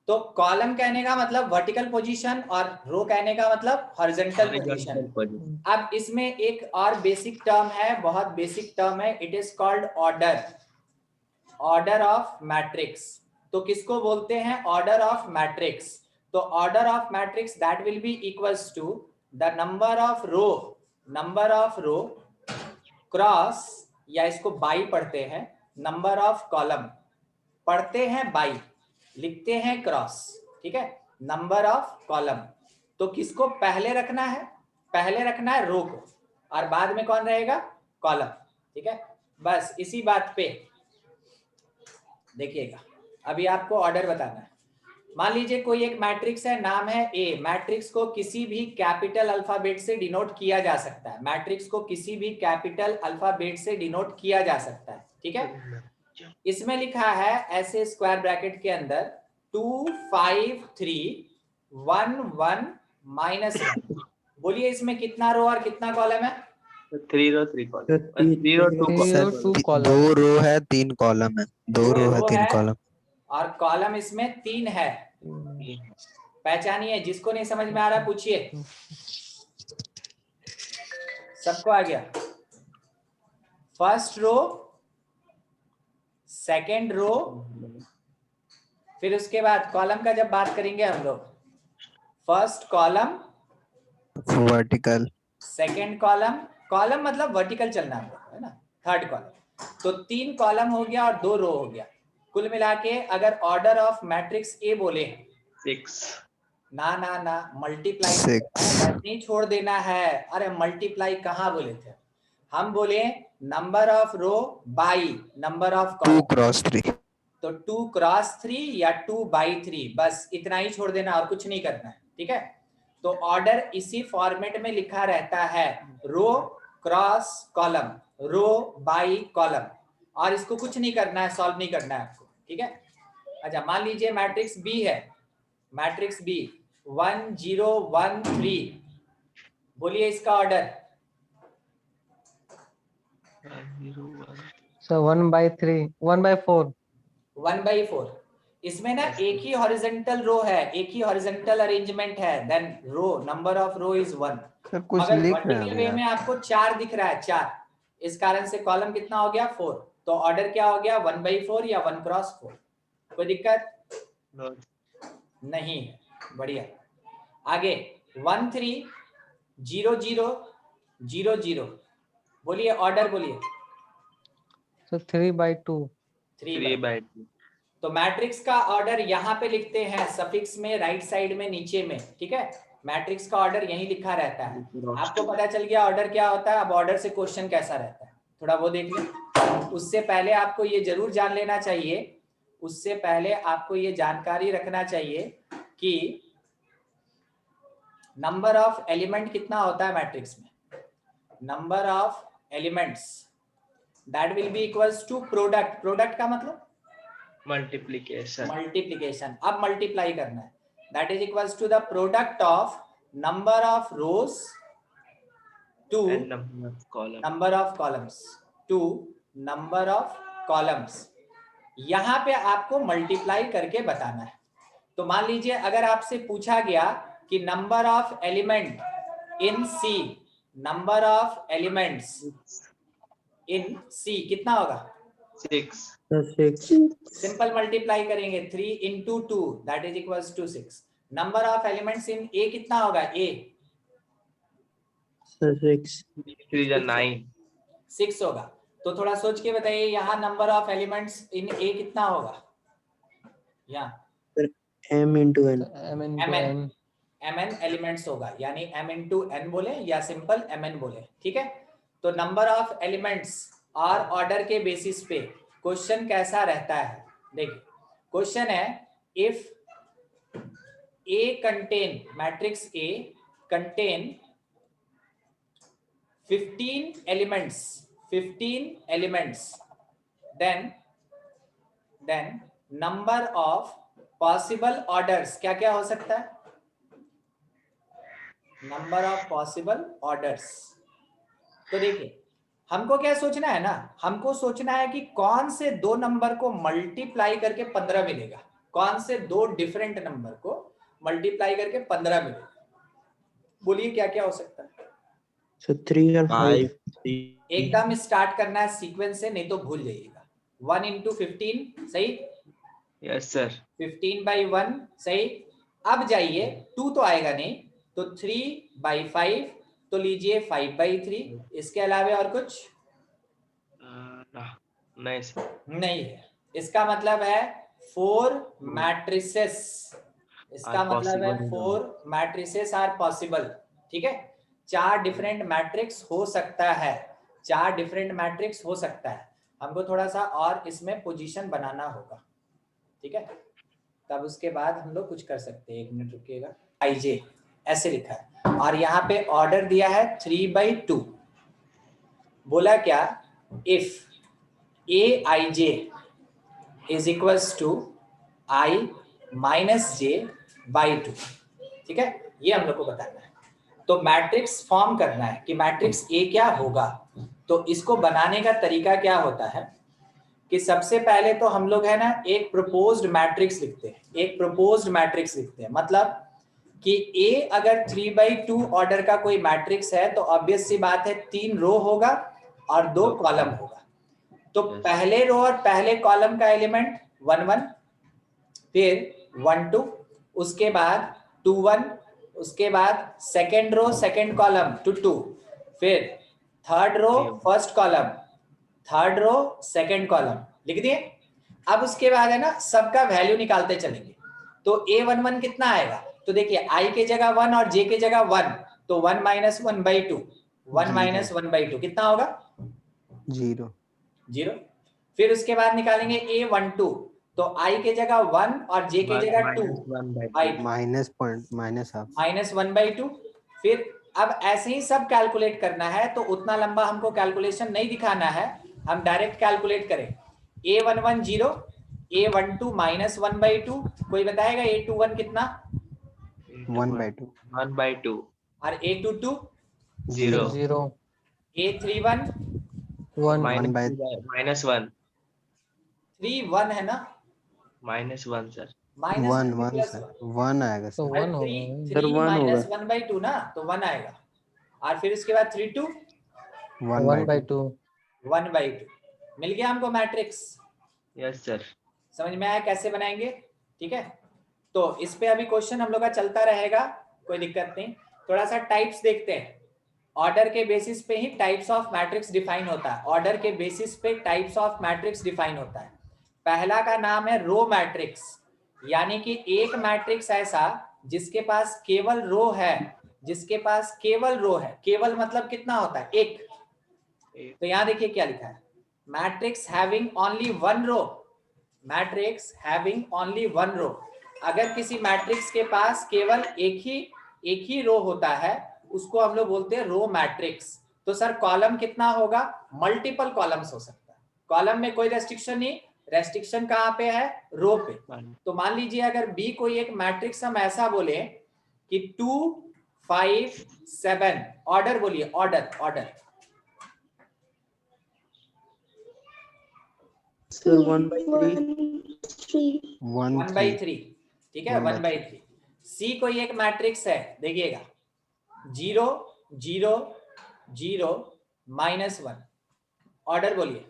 Speaker 1: तो कॉलम कहने का मतलब वर्टिकल पोजीशन और रो कहने का मतलब हॉरिजॉन्टल पोजीशन।
Speaker 4: पोजीशन,
Speaker 1: अब इसमें एक और बेसिक टर्म है, बहुत बेसिक टर्म है, it is called order of matrix. तो किसको बोलते हैं? Order of matrix. तो order of matrix that will be equals to the number of row cross, या इसको बाई पढ़ते हैं, नंबर ऑफ कॉलम पढ़ते हैं बाई, लिखते हैं क्रॉस, ठीक है, नंबर ऑफ कॉलम। तो किसको पहले रखना है? पहले रखना है रो को, और बाद में कौन रहेगा? कॉलम, ठीक है। बस इसी बात पे देखिएगा, अभी आपको ऑर्डर बताना है। मान लीजिए कोई एक मैट्रिक्स है, नाम है ए। मैट्रिक्स को किसी भी कैपिटल अल्फाबेट से डिनोट किया जा सकता है, मैट्रिक्स को किसी भी कैपिटल अल्फाबेट से डिनोट किया जा सकता है, ठीक है। इसमें लिखा है ऐसे स्क्वायर ब्रैकेट के अंदर 2 5 3 1 1 -1। बोलिए इसमें कितना रो और कितना कॉलम है?
Speaker 4: 3 रो 3 कॉलम, 3 रो 2
Speaker 2: Three row, two column.
Speaker 3: दो रो है तीन कॉलम है, दो रो है तीन कॉलम
Speaker 1: और कॉलम इसमें 3 है। पहचानिए, जिसको नहीं समझ में आ रहा पूछिए। सबको आ गया? फर्स्ट रो, सेकेंड रो, फिर उसके बाद कॉलम का जब बात करेंगे हम लोग, first column,
Speaker 3: vertical
Speaker 1: second column, column मतलब वर्टिकल चलना है ना, थर्ड कॉलम। तो 3 कॉलम हो गया और 2 रो हो गया। कुल मिला के अगर ऑर्डर ऑफ मैट्रिक्स ए बोले
Speaker 4: 6,
Speaker 1: ना मल्टीप्लाई
Speaker 3: 6
Speaker 1: नहीं छोड़ देना है। अरे मल्टीप्लाई कहाँ बोले थे? हम बोले number of row by number of
Speaker 3: 2
Speaker 1: column.
Speaker 3: × 3
Speaker 1: तो 2 × 3 या 2/3, बस इतना ही छोड़ देना और कुछ नहीं करना है, ठीक है। तो ऑर्डर इसी फॉर्मेट में लिखा रहता है, row cross column, row by column, और इसको कुछ नहीं करना है, सॉल्व नहीं करना है आपको, ठीक है। अच्छा, मान लीजिए मैट्रिक्स बी है, मैट्रिक्स बी 1 0 1 3, बोलिए इसका ऑर्डर।
Speaker 2: So 1/3, 1/4.
Speaker 1: 1/4। इसमें ना एक ही हॉरिजॉन्टल रो है, एक ही हॉरिजॉन्टल अरेंजमेंट है, then row number of row is 1।
Speaker 3: Sir कुछ
Speaker 1: मगर
Speaker 3: लिख रहे
Speaker 1: वर्टिकल
Speaker 3: हैं
Speaker 1: वे
Speaker 3: यार
Speaker 1: में आपको 4 दिख रहा है, 4, इस कारण से कॉलम कितना हो गया? 4। तो ऑर्डर क्या हो गया? 1/4 या 1 × 4। कोई दिक्कत नहीं है, बढ़िया। आगे 1 3 0 0 0 0, बोलिए ऑर्डर बोलिए।
Speaker 2: So 3/2.
Speaker 4: 3/2,
Speaker 1: तो मैट्रिक्स का ऑर्डर यहाँ पे लिखते हैं सफिक्स में, राइट साइड में नीचे में, ठीक है। मैट्रिक्स का ऑर्डर यही लिखा रहता है। आपको पता चल गया ऑर्डर क्या होता है। अब ऑर्डर से क्वेश्चन कैसा रहता है थोड़ा वो देख लें। उससे पहले आपको ये जरूर जान लेना चाहिए, उससे पहले आपको ये जानकारी रखना चाहिए कि नंबर ऑफ एलिमेंट कितना होता है मैट्रिक्स में। Number of elements that will be equals to product, product का मतलब
Speaker 4: मल्टीप्लीकेशन,
Speaker 1: मल्टीप्लीकेशन, अब मल्टीप्लाई करना है, that is equals to the product of number of rows to
Speaker 4: and number of column,
Speaker 1: number of columns to number of columns. यहां पे आपको multiply करके बताना है। तो मान लीजिए अगर आपसे पूछा गया कि number of element in C, number of elements in C कितना होगा?
Speaker 4: 6,
Speaker 1: सिंपल मल्टीप्लाई करेंगे, 3 into 2 that is equals to 6। Number of elements in A कितना होगा? ए
Speaker 4: 3 जा 9,
Speaker 1: 6 होगा। तो थोड़ा सोच के बताइए यहाँ number of elements in A कितना होगा? यहाँ
Speaker 2: m into n
Speaker 1: mn elements होगा, यानी m into n बोले या सिंपल mn बोले, ठीक है। तो नंबर ऑफ एलिमेंट्स और ऑर्डर के बेसिस पे क्वेश्चन कैसा रहता है? देखिए क्वेश्चन है if A contain matrix A contain 15 elements, then number of possible orders क्या क्या हो सकता है? Number of possible orders. तो देखिए हमको क्या सोचना है ना, हमको सोचना है कि कौन से दो नंबर को मल्टीप्लाई करके 15 मिलेगा, कौन से दो डिफरेंट नंबर को मल्टीप्लाई करके 15 मिलेगा। बोलिए क्या क्या हो सकता है?
Speaker 2: so 3 और 5
Speaker 1: एकदम स्टार्ट करना है सीक्वेंस से, नहीं तो भूल जाइएगा। 1 into 15 सही?
Speaker 4: Yes sir.
Speaker 1: 15/1 सही। अब जाइए 2 तो आएगा नहीं, तो 3/5 तो लीजिए 5/3। इसके अलावा और कुछ
Speaker 4: नहीं सर,
Speaker 1: नहीं है। इसका मतलब है 4 मैट्रिसेस, इसका मतलब है 4 मैट्रिसेस आर पॉसिबल, ठीक है। 4 डिफरेंट मैट्रिक्स हो सकता है, 4 डिफरेंट मैट्रिक्स हो सकता है। हमको थोड़ा सा और इसमें पोजीशन बनाना होगा, ठीक है, तब उसके बाद हम लोग कुछ कर सकते हैं। 1 मिनट रुकिएगा। IJ ऐसे लिखा है और यहाँ पे ऑर्डर दिया है 3/2। बोला क्या? If AIJ is equals to I minus J/2, ठीक है, ये हम लोग को बताना है। तो मैट्रिक्स फॉर्म करना है कि मैट्रिक्स A क्या होगा। तो इसको बनाने का तरीका क्या होता है कि सबसे पहले तो हम लोग है ना एक प्रोपोज्ड मैट्रिक्स लिखते हैं, एक प्रोपोज्ड मैट्रिक्स लिखते हैं। मतलब कि A अगर 3/2 ऑर्डर का कोई मैट्रिक्स है तो ऑब्वियस सी बात है 3 रो होगा और 2 कॉलम होगा। तो पहले रो और पहले कॉलम का एलिमेंट 1 1, फिर 1 2, उसके बाद 2 1, उसके बाद सेकेंड रो सेकेंड कॉलम 2 2, फिर third row first column, third row second column, लिख दिए। अब उसके बाद है ना सबका वैल्यू निकालते चलेंगे। तो A11 कितना आएगा? तो देखिए I के जगह 1 और J के जगह 1, तो 1 minus 1/2, 1 minus 1/2 कितना होगा?
Speaker 3: 0।
Speaker 1: फिर उसके बाद निकालेंगे A12, तो I के जगह 1 और J के जगह 2, माइनस 1/2। फिर अब ऐसे ही सब कैलकुलेट करना है, तो उतना लंबा हमको कैलकुलेशन नहीं दिखाना है, हम डायरेक्ट कैलकुलेट करें। A11 0, A12 minus 1/2, कोई बताएगा A21 कितना?
Speaker 3: 1/2
Speaker 1: और A22
Speaker 4: 0,
Speaker 1: A31
Speaker 4: -1,
Speaker 1: 3 1 है ना,
Speaker 4: -1 सर,
Speaker 3: वन आएगा
Speaker 2: तो
Speaker 3: सर।
Speaker 2: 1 होगा
Speaker 1: 3 minus 1/2 ना, तो 1 आएगा। और फिर उसके बाद 3 2
Speaker 2: 1/2
Speaker 1: 1/2 मिल गया हमको मैट्रिक्स।
Speaker 4: Yes sir.
Speaker 1: समझ में आया कैसे बनाएंगे? ठीक है, तो इस पे अभी क्वेश्चन हम लोग का चलता रहेगा, कोई दिक्कत नहीं। थोड़ा सा टाइप्स देखते हैं। ऑर्डर के बेसिस पे ही टाइप्स ऑफ मैट्रिक्स डिफाइन होता है, ऑर्डर के बेसिस पे टाइप्स ऑफ मैट्रिक्स डिफाइन होता है। पहला का नाम है रो मैट्रिक्स, यानी कि एक मैट्रिक्स ऐसा जिसके पास केवल रो है, जिसके पास केवल रो है। केवल मतलब कितना होता है? एक। तो यहां देखिए क्या लिखा है, matrix having only one row, matrix having only one row. अगर किसी मैट्रिक्स के पास केवल एक ही रो होता है, उसको हम लोग बोलते हैं रो मैट्रिक्स। तो सर कॉलम कितना होगा, मल्टीपल कॉलम्स हो सकता है, कॉलम में कोई रेस्ट्रिक्शन नहीं, रेस्ट्रिक्शन कहाँ पे है, रो पे। तो मान लीजिए अगर बी कोई एक मैट्रिक्स हम ऐसा बोले कि 2 5 7, ऑर्डर बोलिए, ऑर्डर ऑर्डर
Speaker 4: सर 1/3
Speaker 1: 1/3, ठीक है 1/3। सी कोई एक मैट्रिक्स है, देखिएगा 0 0 0 -1, ऑर्डर बोलिए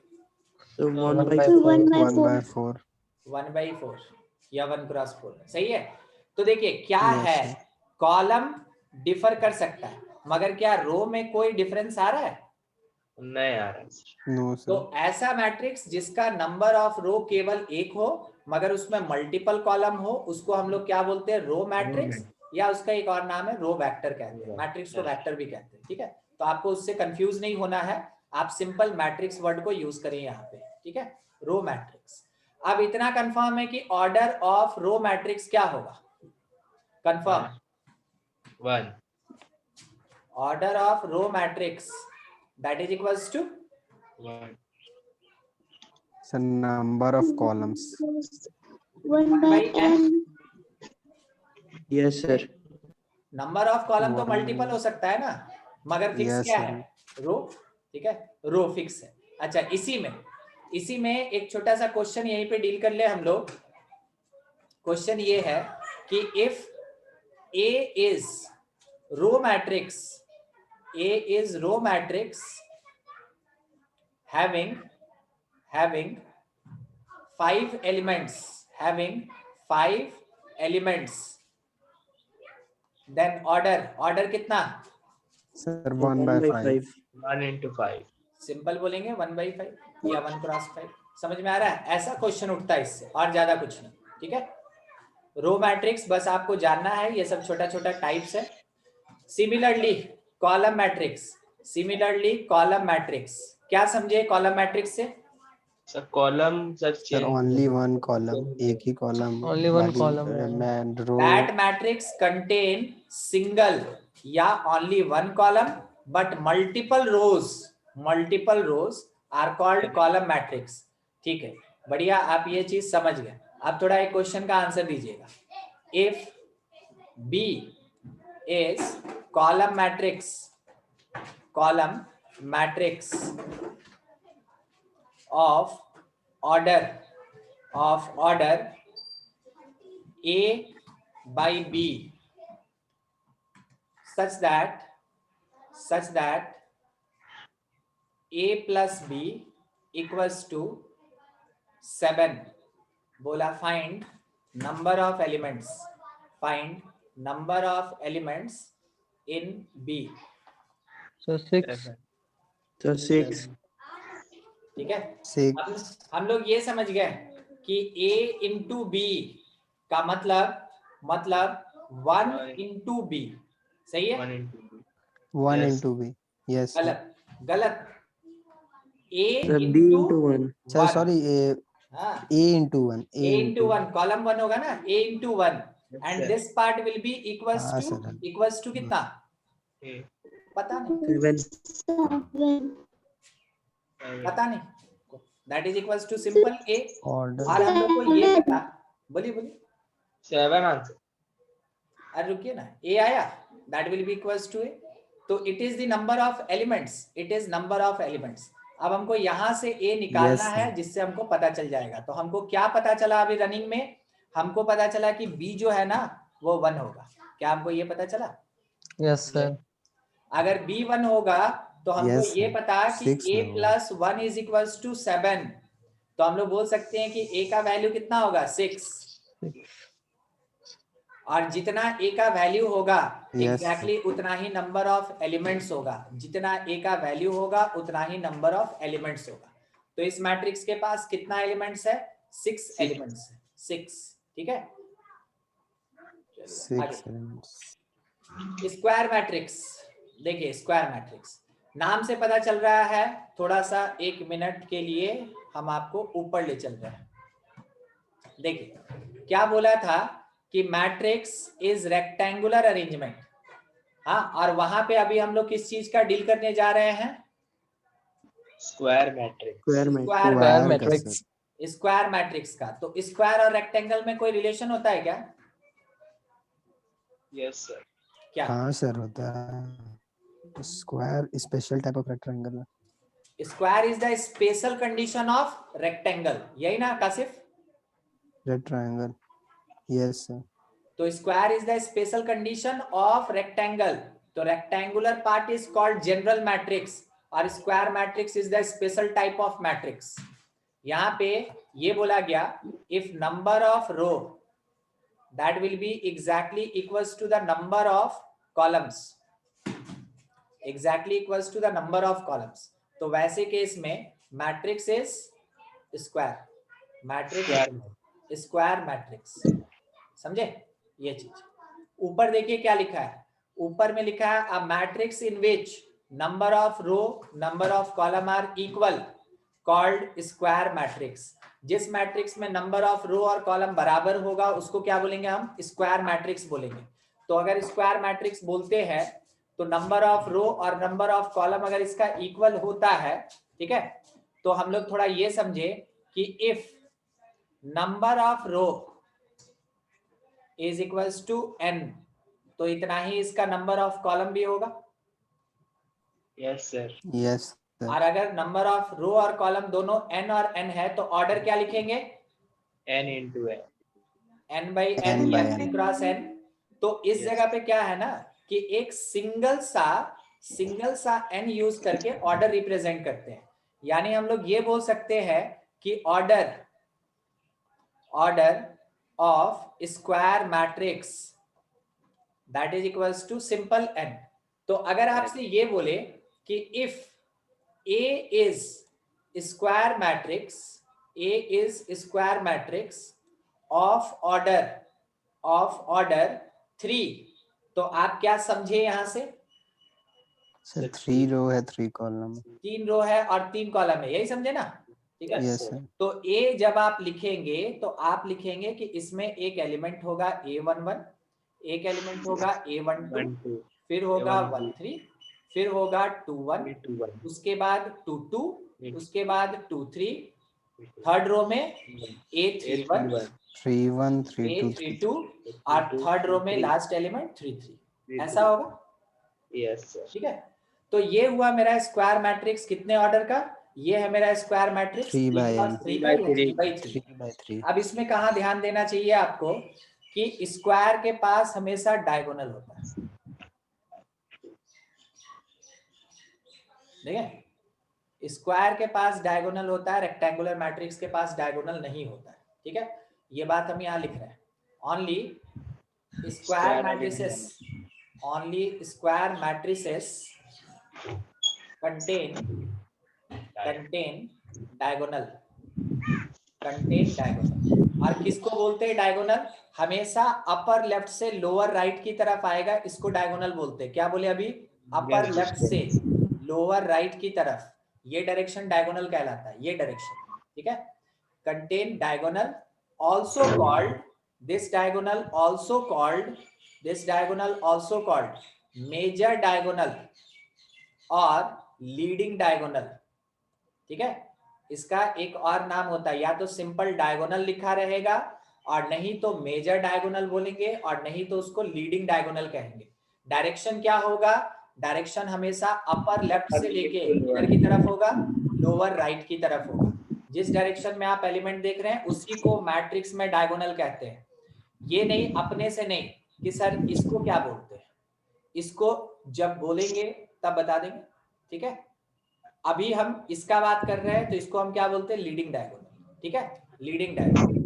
Speaker 3: 1/4
Speaker 1: 1/4 या 1x4, सही है। तो देखिए क्या
Speaker 3: Yes,
Speaker 1: है,
Speaker 3: sir.
Speaker 1: कॉलम डिफर कर सकता है, मगर क्या रो में कोई डिफरेंस आ रहा है,
Speaker 4: नहीं आ रहा है।
Speaker 3: No,
Speaker 1: तो
Speaker 3: sir.
Speaker 1: ऐसा मैट्रिक्स जिसका नंबर ऑफ रो केवल एक हो मगर उसमें मल्टीपल कॉलम हो, उसको हम लोग क्या बोलते हैं, रो मैट्रिक्स, या उसका एक और नाम है रो वेक्टर कहते हैं, मैट्रिक्स को वेक्टर भी कहते हैं, ठीक है। तो आपको उससे कंफ्यूज नहीं होना है, आप सिंपल मैट्रिक्स वर्ड को यूज करें यहाँ पे, ठीक है, रो मैट्रिक्स। अब इतना कंफर्म है कि ऑर्डर ऑफ रो मैट्रिक्स क्या होगा, confirm,
Speaker 4: 1
Speaker 1: order of row matrix that is equals to
Speaker 4: 1
Speaker 3: So number of columns.
Speaker 1: 1/n।
Speaker 4: Yes sir.
Speaker 1: Number of column तो
Speaker 3: One-
Speaker 1: मल्टीपल हो सकता है ना, मगर फिक्स
Speaker 3: Yes,
Speaker 1: क्या
Speaker 3: sir.
Speaker 1: है, रो, ठीक है, रो फिक्स है। अच्छा इसी में एक छोटा सा क्वेश्चन यहीं पे डील कर ले हम लोग। क्वेश्चन ये है कि if A is row matrix, A is row matrix having 5 elements, then order कितना,
Speaker 3: Sir, 1/5.
Speaker 4: 1 into 5
Speaker 1: सिंपल बोलेंगे 1/5 या 1x5, समझ में आ रहा है, ऐसा क्वेश्चन उठता है इससे, और ज्यादा कुछ नहीं, ठीक है। रो मैट्रिक्स बस आपको जानना है, ये सब छोटा छोटा टाइप्स है। सिमिलरली कॉलम मैट्रिक्स, क्या समझे कॉलम मैट्रिक्स से,
Speaker 4: sir column sir
Speaker 3: Sir, only one column. एक ही column.
Speaker 2: Only one
Speaker 3: बाकी,
Speaker 2: column.
Speaker 3: man, row.
Speaker 1: that matrix contain single या only one column but multiple rows are called column matrix, ठीक है, बढ़िया, आप ये चीज समझ गए। अब थोड़ा एक क्वेश्चन का आंसर दीजिएगा, if B is column matrix of order A by B such that A plus B equals to 7, बोला find number of elements in B,
Speaker 2: So 6.
Speaker 4: Sir 6
Speaker 1: ठीक है।
Speaker 3: 6.
Speaker 1: हम लोग ये समझ गए कि A into B का मतलब 1 into B, सही है,
Speaker 4: 1 into 2
Speaker 3: 1
Speaker 4: Yes.
Speaker 3: into B. Yes, sir.
Speaker 1: गलत A
Speaker 4: sir B
Speaker 1: into
Speaker 4: into 1
Speaker 3: Sir,
Speaker 1: 1,
Speaker 3: sorry.
Speaker 1: हाँ,
Speaker 3: A into 1.
Speaker 1: A into 1, column 1 होगा ना, A into 1 and
Speaker 4: sir.
Speaker 1: this part will be equals
Speaker 3: हाँ,
Speaker 1: to
Speaker 3: sir.
Speaker 1: कितना,
Speaker 4: A
Speaker 1: पता नहीं, that is equals to simple A।
Speaker 3: Order.
Speaker 1: और हम लोग को ये पता, बोलिए
Speaker 4: 7 आंसर।
Speaker 1: अरे रुकिए ना, A आया, that will be equals to A, तो it is the number of elements, अब हमको यहां से A निकालना
Speaker 3: Yes, sir.
Speaker 1: है, जिससे हमको पता चल जाएगा। तो हमको क्या पता चला अभी रनिंग में, हमको पता चला कि B जो है ना वो 1 होगा, क्या हमको ये पता चला,
Speaker 2: Yes, sir.
Speaker 1: अगर B 1 होगा तो हमको
Speaker 3: Yes,
Speaker 1: ये
Speaker 3: sir.
Speaker 1: पता कि
Speaker 3: 6
Speaker 1: A
Speaker 3: में होगा।
Speaker 1: plus 1 is equals to 7, तो हम लोग बोल सकते हैं कि A का वैल्यू कितना होगा, 6, और जितना A का वैल्यू होगा
Speaker 3: Yes.
Speaker 1: एग्जैक्टली उतना ही नंबर ऑफ एलिमेंट्स होगा, जितना A का वैल्यू होगा उतना ही नंबर ऑफ एलिमेंट्स होगा। तो इस मैट्रिक्स के पास कितना एलिमेंट्स है, 6 एलिमेंट्स है, 6, ठीक है।
Speaker 3: 6 elements.
Speaker 1: स्क्वायर मैट्रिक्स, देखिए स्क्वायर मैट्रिक्स नाम से पता चल रहा है, थोड़ा सा 1 मिनट के लिए हम आपको ऊपर ले चल रहे हैं। देखिए क्या बोला था कि मैट्रिक्स इज रेक्टेंगुलर अरेंजमेंट, हाँ, और वहां पे अभी हम लोग किस चीज का डील करने जा रहे हैं?
Speaker 4: Square matrix.
Speaker 3: Square
Speaker 2: square
Speaker 3: matrix
Speaker 2: matrix.
Speaker 1: Square matrix का। तो स्क्वायर और रेक्टेंगल में कोई रिलेशन होता है क्या?
Speaker 4: Yes sir.
Speaker 1: क्या?
Speaker 3: हाँ सर होता है। Square special type of rectangle.
Speaker 1: Square is the special condition of rectangle, यही ना Kasif?
Speaker 3: Red triangle. Yes sir.
Speaker 1: तो square is the special condition of rectangle. तो rectangular part is called general matrix और square matrix is the special type of matrix. यहाँ पे ये बोला गया if number of row that will be exactly equals to the number of columns, exactly equals to the number of columns। तो वैसे case में matrix is square, matrix square matrix. समझे ये चीज? ऊपर देखिए क्या लिखा है, ऊपर में लिखा है a matrix in which number of row number of column are equal called square matrix. जिस मैट्रिक्स में नंबर ऑफ रो और कॉलम बराबर होगा उसको क्या बोलेंगे हम? स्क्वायर मैट्रिक्स बोलेंगे। तो अगर स्क्वायर मैट्रिक्स बोलते हैं तो नंबर ऑफ रो और नंबर ऑफ कॉलम अगर इसका इक्वल होता है, ठीक है, तो हम लोग थोड़ा ये समझे कि if number of row is equals to n, तो इतना ही इसका नंबर ऑफ कॉलम भी होगा।
Speaker 4: Yes sir.
Speaker 3: Yes sir.
Speaker 1: और अगर नंबर ऑफ रो और कॉलम दोनों n और n है तो ऑर्डर क्या लिखेंगे?
Speaker 4: n into n।
Speaker 1: n by n
Speaker 3: N by
Speaker 1: या n क्रॉस n। तो इस
Speaker 4: Yes.
Speaker 1: जगह पे क्या है ना कि एक सिंगल सा n यूज करके ऑर्डर रिप्रेजेंट करते हैं। यानी हम लोग ये बोल सकते हैं कि order of square matrix that is equals to simple n। तो अगर आपसे ये बोले कि if A is square matrix, A is square matrix of order 3, तो आप क्या समझे यहां से?
Speaker 3: सर 3 रो है 3 कॉलम।
Speaker 1: 3 रो है और 3 कॉलम है, यही समझे ना? ठीक है।
Speaker 3: Yes sir.
Speaker 1: तो A जब आप लिखेंगे तो आप लिखेंगे कि इसमें एक एलिमेंट होगा A11, एक एलिमेंट होगा A12, फिर होगा 13, फिर होगा 21, उसके बाद 22, उसके बाद 23, थर्ड रो में A31,
Speaker 3: 3 1 3 2
Speaker 1: A32 और थर्ड रो में लास्ट एलिमेंट 33। ऐसा होगा?
Speaker 4: Yes sir.
Speaker 1: ठीक है। तो ये हुआ मेरा स्क्वायर मैट्रिक्स कितने ऑर्डर का? ये है मेरा स्क्वायर मैट्रिक्स
Speaker 3: 3 by
Speaker 1: 3 by 3। अब इसमें कहाँ ध्यान देना चाहिए आपको कि स्क्वायर के पास हमेशा डायगोनल होता है। ठीक है, स्क्वायर के पास डायगोनल होता है, रेक्टेंगुलर मैट्रिक्स के पास डायगोनल नहीं होता है। ठीक है, ये बात हम यहाँ लिख रहे हैं। Only square matrices, only square matrices contain diagonal, और किसको बोलते हैं डायगोनल? हमेशा अपर लेफ्ट से लोअर राइट की तरफ आएगा, इसको डायगोनल बोलते हैं। क्या बोले अभी? अपर लेफ्ट से लोअर राइट की तरफ, ये डायरेक्शन डायगोनल कहलाता है, ये डायरेक्शन। ठीक है, contain diagonal, also called this diagonal, also called major diagonal और लीडिंग डायगोनल। ठीक है, इसका एक और नाम होता है, या तो सिंपल डायगोनल लिखा रहेगा और नहीं तो मेजर डायगोनल बोलेंगे और नहीं तो उसको लीडिंग डायगोनल कहेंगे। डायरेक्शन क्या होगा? डायरेक्शन हमेशा अपर लेफ्ट से लेके इधर की तरफ होगा, लोअर राइट की तरफ होगा। जिस डायरेक्शन में आप एलिमेंट देख रहे हैं उसी को मैट्रिक्स में डायगोनल कहते हैं। ये नहीं अपने से नहीं कि सर इसको क्या बोलते हैं, इसको जब बोलेंगे तब बता देंगे। ठीक है, अभी हम इसका बात कर रहे हैं तो इसको हम क्या बोलते हैं? Leading diagonal. ठीक है, लीडिंग डायगोनल।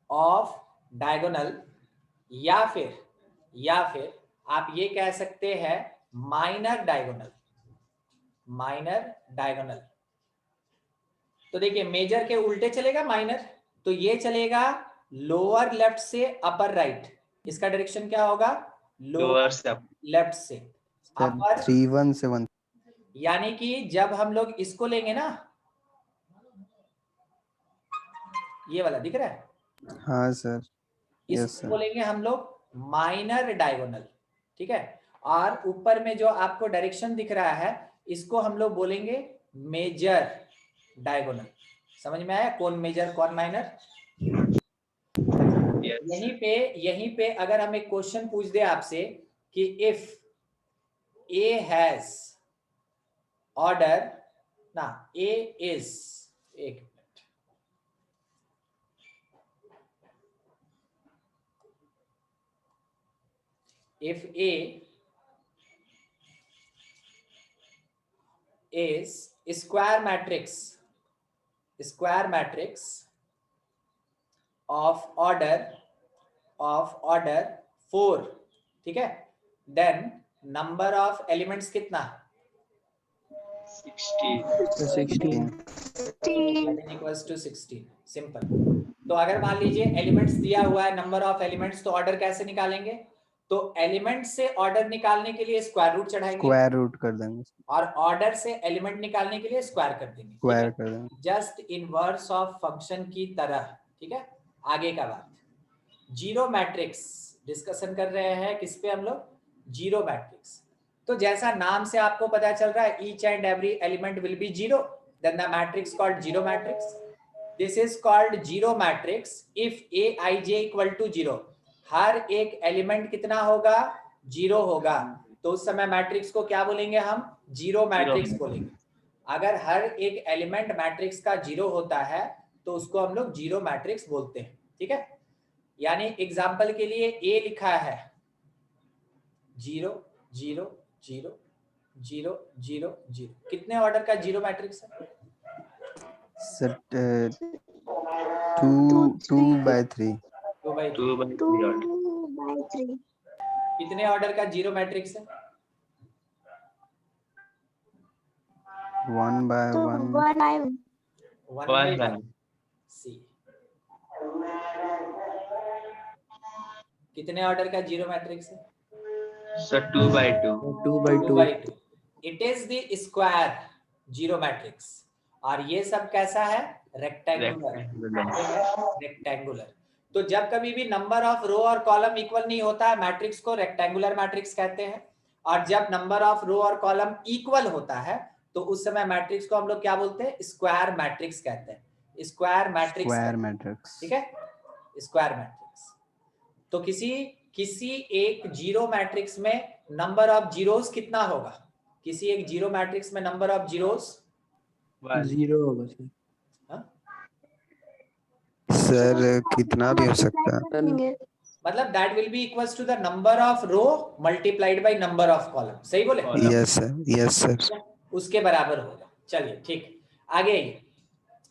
Speaker 1: ऑफ डायगोनल या फिर आप ये कह सकते हैं माइनर डायगोनल। तो देखिए मेजर के उल्टे चलेगा माइनर, तो ये चलेगा लोअर लेफ्ट से अपर राइट। इसका डायरेक्शन क्या होगा? लोअर लेफ्ट से अपर
Speaker 3: 3 1 से 1।
Speaker 1: यानी कि जब हम लोग इसको लेंगे ना, ये वाला दिख रहा है,
Speaker 3: हाँ सर, यस
Speaker 1: इसको
Speaker 3: सर।
Speaker 1: बोलेंगे हम लोग माइनर डायगोनल, ठीक है। और ऊपर में जो आपको डायरेक्शन दिख रहा है इसको हम लोग बोलेंगे मेजर डायगोनल। समझ में आया कौन मेजर कौन माइनर? यहीं पे अगर हम एक क्वेश्चन पूछ दे आपसे कि इफ ए हैज ऑर्डर ना, ए इज, एक minute, if A is square matrix of order 4, ठीक है, then number of elements कितना?
Speaker 2: 16
Speaker 1: इक्वल्स टू 16। सिंपल। तो अगर मान लीजिए एलिमेंट्स दिया हुआ है, नंबर ऑफ एलिमेंट्स, तो ऑर्डर कैसे निकालेंगे? तो एलिमेंट से ऑर्डर निकालने के लिए स्क्वायर रूट चढ़ाएंगे,
Speaker 3: स्क्वायर रूट कर देंगे,
Speaker 1: और ऑर्डर से एलिमेंट निकालने के लिए स्क्वायर कर देंगे,
Speaker 3: स्क्वायर कर देंगे।
Speaker 1: जस्ट इनवर्स ऑफ फंक्शन की तरह, ठीक है। आगे का बात, जीरो मैट्रिक्स डिस्कशन कर रहे हैं, किस पे हम लोग? Zero matrix. तो जैसा नाम से आपको पता चल रहा है, each and every element will be zero, then the matrix called zero matrix. This is called zero matrix if aij equal to zero. हर एक एलिमेंट कितना होगा? जीरो होगा। तो उस समय मैट्रिक्स को क्या बोलेंगे हम? जीरो मैट्रिक्स बोलेंगे। अगर हर एक एलिमेंट मैट्रिक्स का जीरो होता है तो उसको हम लोग जीरो मैट्रिक्स बोलते हैं, ठीक है। यानी एग्जाम्पल के लिए ए लिखा है 0 0 0 0 0 0, कितने ऑर्डर का जीरो मैट्रिक्स है?
Speaker 3: सर 2/3।
Speaker 5: 2/3
Speaker 1: कितने ऑर्डर का जीरो मैट्रिक्स है?
Speaker 3: 1/1।
Speaker 1: 1/1। सी। कितने ऑर्डर का जीरो मैट्रिक्स है?
Speaker 4: Sir 2/2।
Speaker 2: 2/2
Speaker 1: it is the square zero matrix. और ये सब कैसा है? रेक्टेंगुलर। तो जब कभी भी नंबर ऑफ रो और कॉलम इक्वल नहीं होता है, मैट्रिक्स को रेक्टेंगुलर मैट्रिक्स कहते हैं। और जब नंबर ऑफ रो और कॉलम इक्वल होता है तो उस समय मैट्रिक्स को हम लोग क्या बोलते हैं? स्क्वायर मैट्रिक्स कहते हैं। स्क्वायर मैट्रिक्स, ठीक है, स्क्वायर मैट्रिक्स। तो किसी एक जीरो मैट्रिक्स में नंबर ऑफ जीरोस कितना होगा? किसी एक जीरो मैट्रिक्स में नंबर ऑफ जीरोस
Speaker 2: 0 होगा सर।
Speaker 3: सर कितना भी हो सकता है,
Speaker 1: मतलब that will be equals to the number of row multiplied by number of column. सही बोले?
Speaker 3: Yes sir.
Speaker 1: उसके बराबर होगा। चलिए ठीक, आगे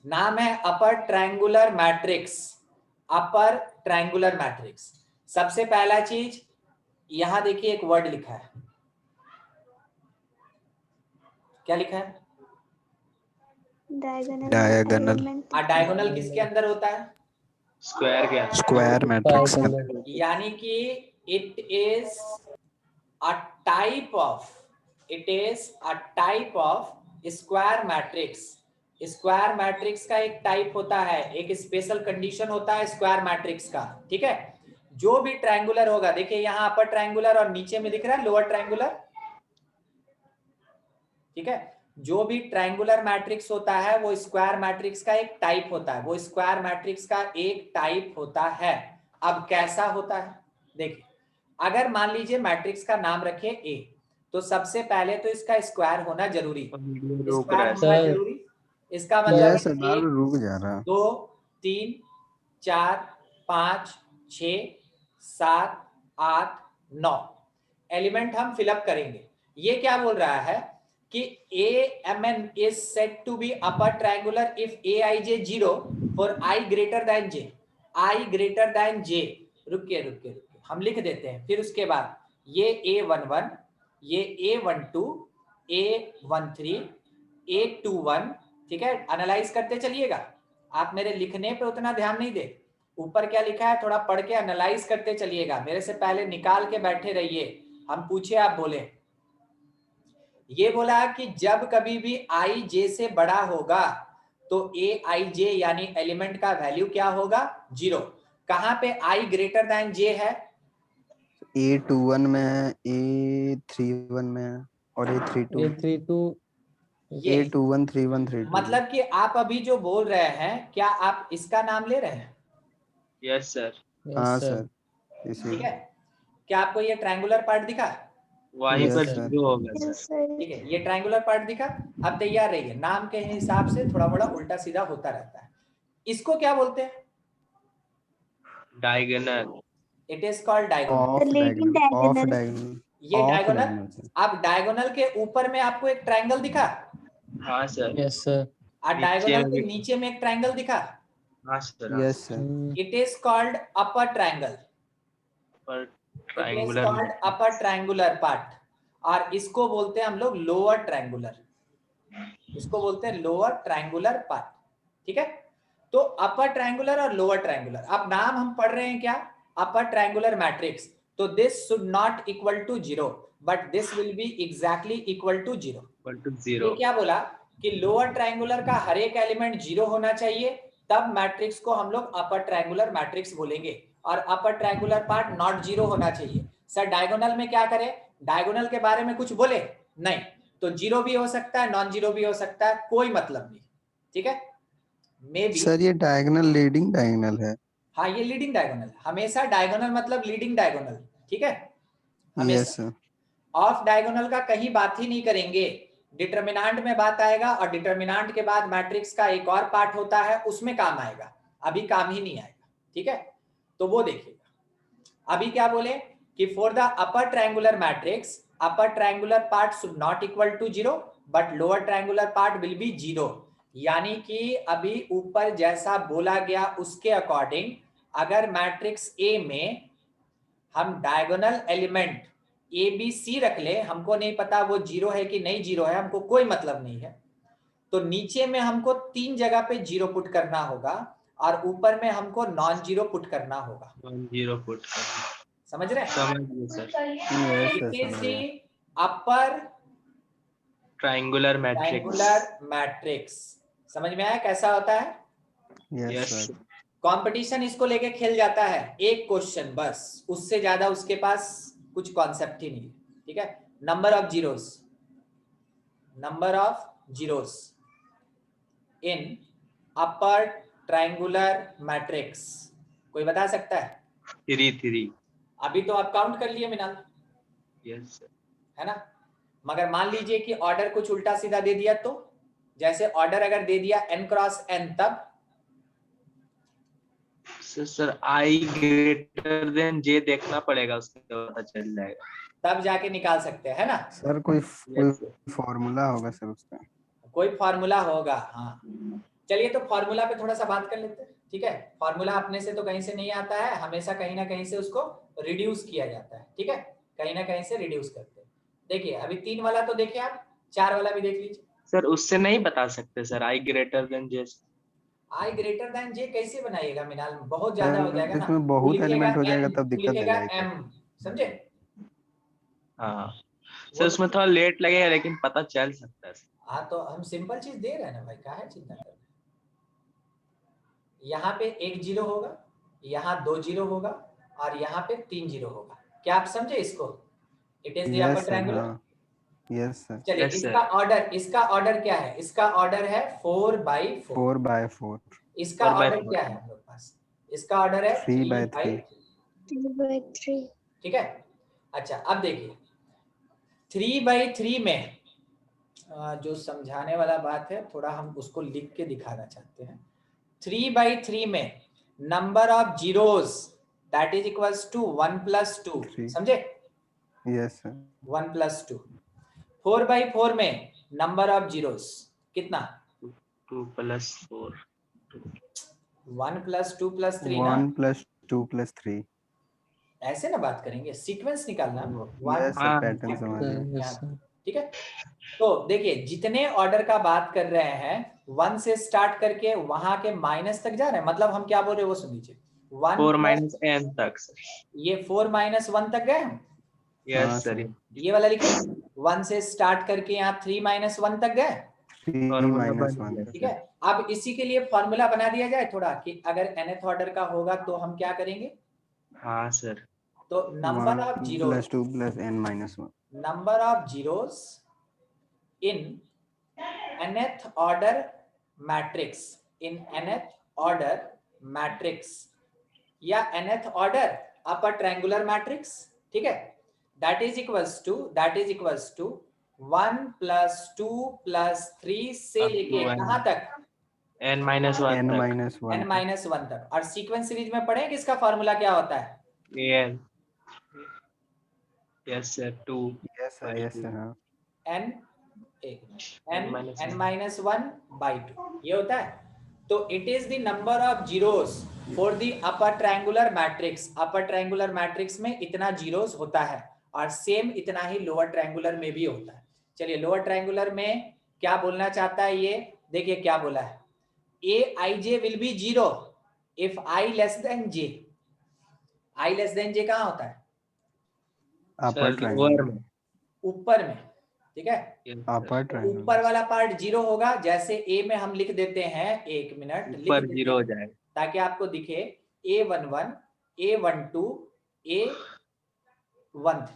Speaker 1: नाम है upper triangular matrix. Upper triangular matrix, सबसे पहला चीज यहां देखिए एक वर्ड लिखा है, क्या लिखा है?
Speaker 3: डायगोनल।
Speaker 1: डायगोनल किसके अंदर होता है?
Speaker 4: स्क्वायर के अंदर।
Speaker 3: स्क्वायर मैट्रिक्स के अंदर।
Speaker 1: यानी कि it is a type of square matrix. Square matrix का एक टाइप होता है, एक स्पेशल कंडीशन होता है स्क्वायर मैट्रिक्स का, ठीक है। जो भी ट्रायंगुलर होगा, देखिए यहाँ अपर ट्रायंगुलर और नीचे में दिख रहा है लोअर ट्रायंगुलर, ठीक है। जो भी ट्रायंगुलर मैट्रिक्स होता है वो स्क्वायर मैट्रिक्स का एक टाइप होता है, वो स्क्वायर मैट्रिक्स का एक टाइप होता है। अब कैसा होता है देखिए, अगर मान लीजिए मैट्रिक्स का नाम रखे ए, तो सबसे पहले तो इसका स्क्वायर होना जरूरी। स्क्वायर होना जरूरी, इसका मतलब
Speaker 3: यस सर, रुक जा रहा।
Speaker 1: 2 3 4 5 6 7 8 9 एलिमेंट हम फिलअप करेंगे। ये क्या बोल रहा है कि AMN is said to be upper triangular if aij 0 for I greater than j। I greater than j, रुकिए हम लिख देते हैं। फिर उसके बाद ये A11, ये A12, A13, A21, ठीक है। एनालाइज करते चलिएगा, आप मेरे लिखने पे उतना ध्यान नहीं दे, ऊपर क्या लिखा है थोड़ा पढ़ के एनालाइज करते चलिएगा। मेरे से पहले निकाल के बैठे रहिए, हम पूछे आप बोले। ये बोला कि जब कभी भी i j से बड़ा होगा तो Aij यानी एलिमेंट का वैल्यू क्या होगा 0। कहां पे I ग्रेटर देन J है?
Speaker 3: A21 में है, A31 में है और A32
Speaker 2: A32
Speaker 1: ये
Speaker 3: A21 31 32
Speaker 1: मतलब कि आप अभी जो बोल रहे हैं क्या आप इसका नाम ले रहे हैं?
Speaker 4: यस सर,
Speaker 3: हाँ
Speaker 2: yes sir
Speaker 3: सर इसी
Speaker 1: ठीक है, क्या आपको ये ट्रायंगुलर पार्ट दिखा?
Speaker 4: वहीं
Speaker 2: Yes,
Speaker 4: पर
Speaker 2: sir.
Speaker 4: 0 होगा सर।
Speaker 1: ठीक है, ये ट्रायंगुलर पार्ट दिखा। अब तैयार रहिए, नाम के हिसाब से थोड़ा बड़ा उल्टा सीधा होता रहता है। इसको क्या बोलते हैं?
Speaker 4: Diagonal.
Speaker 1: It is called diagonal.
Speaker 3: Of
Speaker 5: Leading
Speaker 3: diagonal of
Speaker 5: diagonal.
Speaker 3: Diagonal
Speaker 1: ये
Speaker 3: ऑफ
Speaker 1: डायगोनल।
Speaker 3: Diagonal sir.
Speaker 1: अब डायगोनल के ऊपर में आपको एक ट्रायंगल दिखा
Speaker 4: हाँ सर,
Speaker 2: yes sir
Speaker 1: और
Speaker 4: नीचे
Speaker 1: डायगोनल
Speaker 4: में
Speaker 1: के
Speaker 4: भी-
Speaker 1: नीचे में एक ट्रायंगल दिखा।
Speaker 4: हाँ सर, हाँ
Speaker 3: yes
Speaker 4: sir.
Speaker 3: Sir
Speaker 1: it is called upper triangle.
Speaker 4: पर
Speaker 1: it is
Speaker 4: triangular
Speaker 1: called upper triangular part. और इसको बोलते हैं हम लोग लोअर ट्रायंगुलर। इसको बोलते हैं लोअर ट्रायंगुलर पार्ट। ठीक है, तो अपर ट्रायंगुलर और लोअर ट्रायंगुलर। अब नाम हम पढ़ रहे हैं क्या? Upper triangular matrix. तो this should not equal to 0 but this will be exactly equal to 0।
Speaker 4: To
Speaker 1: ये
Speaker 4: 0।
Speaker 1: क्या बोला कि लोअर ट्रायंगुलर का हर एक एलिमेंट 0 होना चाहिए, तब मैट्रिक्स को हम लोग अपर ट्रायंगुलर मैट्रिक्स बोलेंगे। और अपर ट्रायंगुलर पार्ट नॉट 0 होना चाहिए। सर डायगोनल में क्या करें? डायगोनल के बारे में कुछ बोले नहीं, तो 0 भी हो सकता है, नॉन 0 भी हो सकता है, कोई मतलब नहीं। ठीक है, मे बी।
Speaker 3: सर ये डायगोनल लीडिंग डायगोनल है।
Speaker 1: हाँ, ये लीडिंग डायगोनल, हमेशा डायगोनल मतलब लीडिंग डायगोनल। ठीक है,
Speaker 3: यस
Speaker 1: हमेशा।
Speaker 3: सर
Speaker 1: ऑफ डायगोनल का कहीं बात ही नहीं करेंगे। डिटरमिनेंट में बात आएगा और डिटरमिनेंट के बाद मैट्रिक्स का एक और पार्ट होता है, उसमें काम आएगा, अभी काम ही नहीं आएगा। ठीक है, तो वो देखिएगा। अभी क्या बोले कि for the upper triangular matrix upper triangular part should not equal to 0 but lower triangular part will be 0। यानी कि अभी ऊपर जैसा बोला गया उसके अकॉर्डिंग अगर मैट्रिक्स ए में हम diagonal element A B C रख ले, हमको नहीं पता वो 0 है कि नहीं 0 है, हमको कोई मतलब नहीं है, तो नीचे में हमको 3 जगह पे 0 पुट करना होगा और ऊपर में हमको नॉन 0 पुट करना होगा।
Speaker 4: 0 पुट
Speaker 1: समझ रहे हैं?
Speaker 4: समझ गए sir.
Speaker 3: Yes
Speaker 1: it
Speaker 3: sir
Speaker 1: is
Speaker 3: समझ
Speaker 1: द
Speaker 3: गया।
Speaker 1: अपर
Speaker 4: ट्रायंगुलर मैट्रिक्स।
Speaker 1: Triangular matrix. समझ में आया कैसा होता है?
Speaker 3: यस
Speaker 4: यस
Speaker 3: सर
Speaker 1: कंपटीशन इसको लेके खेल जाता है, एक क्वेश्चन बस, उससे ज्यादा उसके पास कुछ कॉन्सेप्ट ही नहीं। ठीक है, number of zeros, number of zeros in upper triangular matrix कोई बता सकता है?
Speaker 4: 3
Speaker 1: अभी तो आप काउंट कर लिए मिनाल,
Speaker 4: यस सर।
Speaker 1: है ना? मगर मान लीजिए कि ऑर्डर कुछ उल्टा सीधा दे दिया, तो जैसे ऑर्डर अगर दे दिया n क्रॉस n, तब
Speaker 4: सर आई ग्रेटर देन जे देखना पड़ेगा, उसके पता चल जाएगा।
Speaker 1: तब जाके निकाल सकते हैं, है ना?
Speaker 3: सर कोई
Speaker 4: Yes, sir.
Speaker 3: फॉर्मूला होगा सर उसका।
Speaker 1: कोई फार्मूला होगा, हाँ। चलिए तो फार्मूला पे थोड़ा सा बात कर लेते हैं। ठीक है, फार्मूला अपने से तो कहीं से नहीं आता है, हमेशा कहीं ना कहीं से उसको रिड्यूस किया जाता है। ठीक है, कहीं ना कहीं से रिड्यूस करते हैं। देखिए अभी 3 वाला तो देखिए, आप 4 वाला भी देख लीजिए।
Speaker 4: सर उससे नहीं बता सकते सर, आई ग्रेटर देन जे।
Speaker 1: आई ग्रेटर देन जे कैसे बनाइएगा मिनाल, बहुत ज्यादा हो जाएगा ना।
Speaker 3: इसमें
Speaker 1: वो
Speaker 3: बहुत
Speaker 1: लिखिएगा
Speaker 3: एलिमेंट हो जाएगा
Speaker 1: m,
Speaker 3: तब
Speaker 1: वो
Speaker 3: दिक्कत दे
Speaker 1: लिखिएगा
Speaker 3: जाएगी।
Speaker 1: m, समझे?
Speaker 4: हाँ सर, उसमें थोड़ा लेट लगेगा लेकिन पता चल सकता है।
Speaker 1: हाँ, तो हम सिंपल चीज दे रहे हैं ना भाई, काहे चिंता कर रहे हैं? यहाँ पे 1 0 होगा, यहाँ 2 0 होगा और यहाँ पे 3 0 होगा। क्या आप समझे इसको? It is the upper
Speaker 3: yes sir
Speaker 1: triangular.
Speaker 3: हाँ यस सर
Speaker 1: चलिए
Speaker 4: Yes,
Speaker 1: इसका ऑर्डर क्या है? इसका ऑर्डर है 4/4।
Speaker 3: 4/4
Speaker 1: इसका
Speaker 4: 4/4
Speaker 1: ऑर्डर क्या है हम लोग पास? इसका ऑर्डर है
Speaker 3: 3/3
Speaker 5: 3/3.
Speaker 1: ठीक है, अच्छा अब देखिए 3/3 में जो समझाने वाला बात है, थोड़ा हम उसको लिख के दिखाना चाहते हैं। 3/3 में number of zeros that is equals to 1 + 2,
Speaker 3: 3
Speaker 1: समझे?
Speaker 3: Yes sir
Speaker 1: 1 + 2। 4/4 में नंबर ऑफ जीरोस कितना?
Speaker 4: 2 + 4
Speaker 1: 1 + 2 + 3 ना,
Speaker 3: 1 + 2 + 3
Speaker 1: ऐसे ना बात करेंगे, सीक्वेंस निकालना।
Speaker 3: यस सर
Speaker 4: हाँ,
Speaker 3: पैटर्न समझ
Speaker 2: sir,
Speaker 3: गए।
Speaker 2: yes sir
Speaker 1: ठीक है, तो देखिए जितने ऑर्डर का बात कर रहे हैं 1 से स्टार्ट करके वहां के माइनस तक जा रहे हैं, मतलब हम क्या बोल रहे हैं वो सुन लीजिए।
Speaker 4: 4 - n तक सर।
Speaker 1: ये 4 - 1 तक गए हम,
Speaker 3: हाँ
Speaker 4: यस सर।
Speaker 3: सर
Speaker 1: ये वाला लिखे 1 से स्टार्ट करके यहाँ 3 - 1 तक गए।
Speaker 3: 3
Speaker 4: फॉर्मूला
Speaker 3: minus
Speaker 4: बन
Speaker 3: 1
Speaker 4: गया
Speaker 1: ठीक
Speaker 4: सर।
Speaker 1: है। अब इसी के लिए फॉर्मूला बना दिया जाए थोड़ा कि अगर nth ऑर्डर का होगा तो हम क्या करेंगे,
Speaker 4: हाँ सर।
Speaker 1: तो number
Speaker 3: 1
Speaker 1: of zeros,
Speaker 3: plus 2 plus n minus 1.
Speaker 1: Number of zeros in nth order matrix, in nth order matrix या nth order upper triangular matrix, ठीक है, that is equals to 1 plus 2 plus 3 से
Speaker 4: Up to
Speaker 1: लेके
Speaker 4: n.
Speaker 1: कहां तक,
Speaker 4: n minus 1
Speaker 3: n
Speaker 4: तक।
Speaker 3: minus 1
Speaker 1: n minus 1 तक। और सीक्वेंस सीरीज में पढ़े कि इसका फॉर्मूला क्या होता है,
Speaker 4: an, yes sir, 2
Speaker 3: yes sir,
Speaker 4: by
Speaker 3: yes
Speaker 4: 2.
Speaker 3: sir, हाँ.
Speaker 1: n
Speaker 4: n
Speaker 1: minus 1 by 2 ये होता है। तो it is the number of zeros for the upper triangular matrix, upper triangular matrix में इतना जीरोस होता है और सेम इतना ही लोअर ट्रायंगुलर में भी होता है। चलिए लोअर ट्रायंगुलर में क्या बोलना चाहता है, ये देखिए क्या बोला है, aij will be 0 if i less than j। i less than j कहां होता है,
Speaker 3: upper
Speaker 4: सर लोअर
Speaker 3: triangle,
Speaker 4: में।
Speaker 1: ऊपर में, ठीक है।
Speaker 4: Yes,
Speaker 3: upper
Speaker 4: sir.
Speaker 3: triangle,
Speaker 1: ऊपर वाला पार्ट 0 होगा, जैसे a में हम लिख देते हैं, एक मिनट लिख
Speaker 4: ऊपर
Speaker 1: देते
Speaker 4: 0 हो
Speaker 1: हैं
Speaker 4: जाएगा।
Speaker 1: ताकि आपको दिखे, a11 a12 a13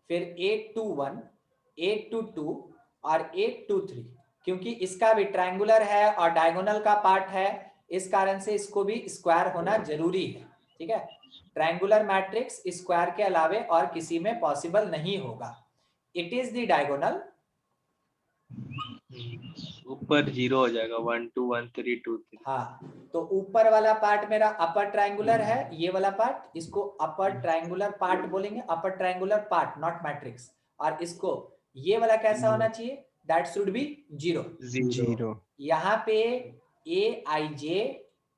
Speaker 1: फिर a21 a22 और a23, क्योंकि इसका भी ट्रायंगुलर है और डायगोनल का पार्ट है, इस कारण से इसको भी स्क्वायर होना जरूरी है, ठीक है। ट्रायंगुलर मैट्रिक्स स्क्वायर के अलावे और किसी में पॉसिबल नहीं होगा। इट इज द डायगोनल,
Speaker 4: ऊपर 0 हो जाएगा, 1 2 1 3 2 3।
Speaker 1: हाँ, तो ऊपर वाला पार्ट मेरा अपर ट्रायंगुलर है, ये वाला पार्ट, इसको अपर ट्रायंगुलर पार्ट बोलेंगे, अपर ट्रायंगुलर पार्ट नॉट मैट्रिक्स। और इसको ये वाला कैसा होना चाहिए, दैट शुड बी 0।
Speaker 3: 0.
Speaker 1: यहाँ पे aij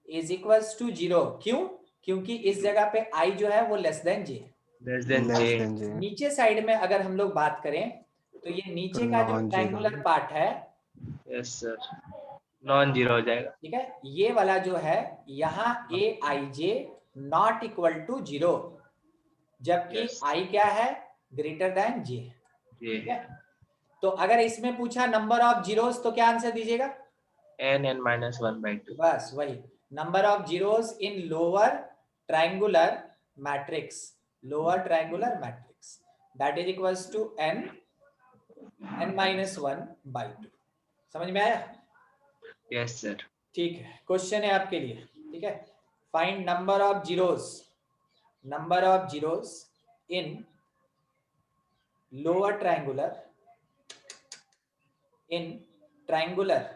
Speaker 1: इज इक्वल्स टू 0, क्यों, क्योंकि इस जगह पे i जो है वो less than j।
Speaker 4: Less than
Speaker 3: less
Speaker 4: j।
Speaker 3: than j.
Speaker 1: नीचे साइड में अगर हम लोग बात करें तो ये नीचे का जो
Speaker 3: Non-zero.
Speaker 1: ट्रायंगुलर पार्ट है,
Speaker 4: यस सर, नॉन 0 हो जाएगा।
Speaker 1: ठीक है, ये वाला जो है यहाँ aij नॉट इक्वल टू 0, जबकि
Speaker 4: Yes.
Speaker 1: i क्या है, ग्रेटर देन j,
Speaker 4: j।
Speaker 1: ठीक है। तो अगर इसमें पूछा नंबर ऑफ जीरोस तो क्या आंसर दीजिएगा,
Speaker 4: n minus 1 by 2।
Speaker 1: बस वही, number of zeros in lower triangular matrix, lower triangular matrix, that is equals to n minus 1 by 2। समझ में आया,
Speaker 4: यस सर।
Speaker 1: ठीक है। क्वेश्चन है आपके लिए, ठीक है, find number of zeros, number of zeros in lower triangular, in triangular,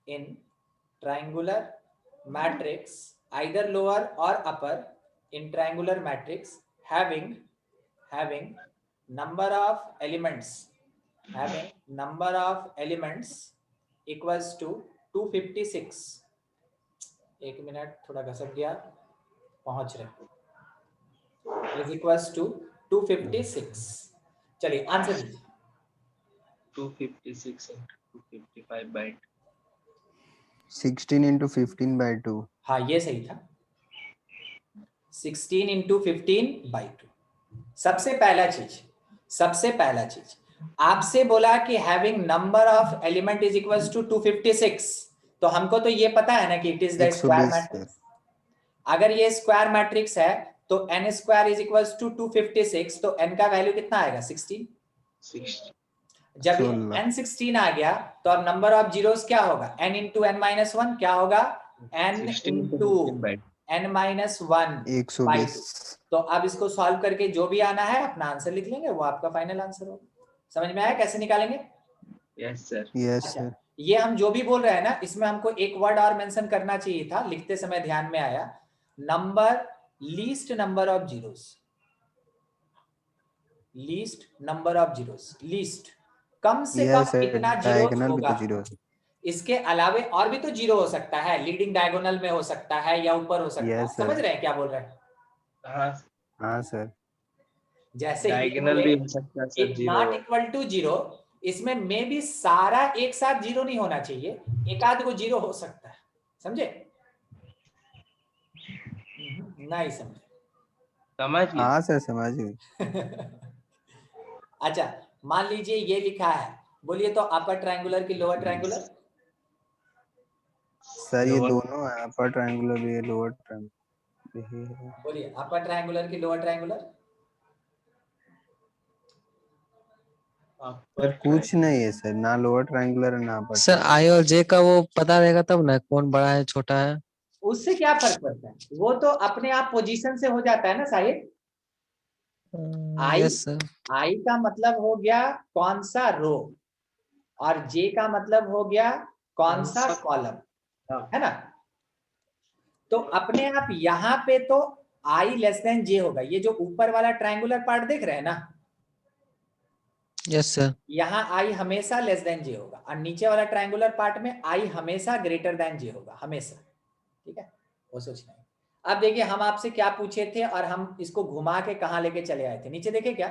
Speaker 1: in triangular matrix either lower or upper in triangular matrix having number of elements, having number of elements equals to 256। एक minute थोड़ा घसक गया, पहुंच रहे, is equals to 256। चलिए answer दीजिए,
Speaker 4: 256 into 255 by
Speaker 3: 16 into 15 by 2.
Speaker 1: हाँ ये सही था, 16 into 15 by 2। सबसे पहला चीज आपसे बोला कि having number of element is equals to 256, तो हमको तो ये पता है ना कि it is the square
Speaker 3: 120
Speaker 1: matrix. अगर ये स्क्वायर मैट्रिक्स है तो n square is equals to 256, तो n का वैल्यू कितना आएगा, 16।
Speaker 4: 60।
Speaker 1: जब ये
Speaker 3: 16।
Speaker 1: n 16 आ गया तो अब नंबर ऑफ जीरोस क्या होगा, n इंटू n माइनस 1 क्या होगा, n
Speaker 4: 16 into
Speaker 1: into
Speaker 4: 15 by 2।
Speaker 1: n minus 1 by 2।
Speaker 3: 120.
Speaker 1: तो अब इसको सॉल्व करके जो भी आना है अपना आंसर लिख लेंगे, वो आपका फाइनल आंसर होगा। समझ में आया कैसे निकालेंगे,
Speaker 4: यस सर।
Speaker 3: Yes
Speaker 1: अच्छा,
Speaker 3: sir.
Speaker 1: ये हम जो भी बोल रहे हैं ना, इसमें हमको एक वर्ड और मेंशन करना चाहिए था, लिखते समय ध्यान में आया, number, least number of zeros, least number of zeros, least कम से
Speaker 3: Yes
Speaker 1: कम
Speaker 3: sir.
Speaker 1: इतना जीरोस
Speaker 3: Diagonal with
Speaker 1: होगा,
Speaker 3: the zeros.
Speaker 1: इसके अलावे और भी तो जीरो हो सकता है, लीडिंग डायगोनल में हो सकता है या ऊपर हो सकता है।
Speaker 3: Yes, sir.
Speaker 1: समझ रहे हैं क्या बोल रहे हैं,
Speaker 4: हाँ,
Speaker 3: हाँ sir.
Speaker 1: जैसे ये
Speaker 4: डायगोनल
Speaker 1: बोले
Speaker 4: भी हो सकता है sir,
Speaker 1: it
Speaker 4: 0।
Speaker 1: Not equal to 0, इसमें मे भी सारा एक साथ जीरो नहीं होना चाहिए, एक आध को जीरो हो सकता है, समझे, नहीं समझे,
Speaker 4: समझिए।
Speaker 3: हाँ sir, समझ गए.
Speaker 1: अच्छा मान लीजिए ये लिखा है बोलिए तो अपर ट्रायंगुलर की लोअर ट्रायंगुलर,
Speaker 3: सर ये
Speaker 4: Lower.
Speaker 3: दोनों है, अपर ट्रायंगुलर भी है, लोअर ट्रायंगुलर भी है।
Speaker 1: बोलिए अपर ट्रायंगुलर की लोअर ट्रायंगुलर।
Speaker 4: Upper
Speaker 3: कुछ नहीं है सर, ना लोअर ट्रायंगुलर है ना अपर
Speaker 2: सर आई और जे का वो पता रहेगा तब ना कौन बड़ा है छोटा है।
Speaker 1: उससे क्या फर्क पड़ता है, वो तो अपने आप पोजीशन से हो जाता है ना साहिब। आई
Speaker 2: यस सर।
Speaker 1: आई का मतलब हो गया कौन सा रो, और जे का मतलब हो गया कौन सा कॉलम, है ना। तो अपने आप यहाँ पे तो आई लेस देन जे होगा। ये जो ऊपर वाला ट्रायंगुलर पार्ट देख रहे हैं ना,
Speaker 2: यस सर।
Speaker 1: यहाँ आई हमेशा लेस देन जे होगा, और नीचे वाला ट्रायंगुलर पार्ट में आई हमेशा ग्रेटर देन जे होगा, हमेशा। ठीक है, वो सोचना है। अब देखिए हम आपसे क्या पूछे थे और हम इसको घुमा के कहाँ लेके चले आए थे, नीचे देखिए क्या।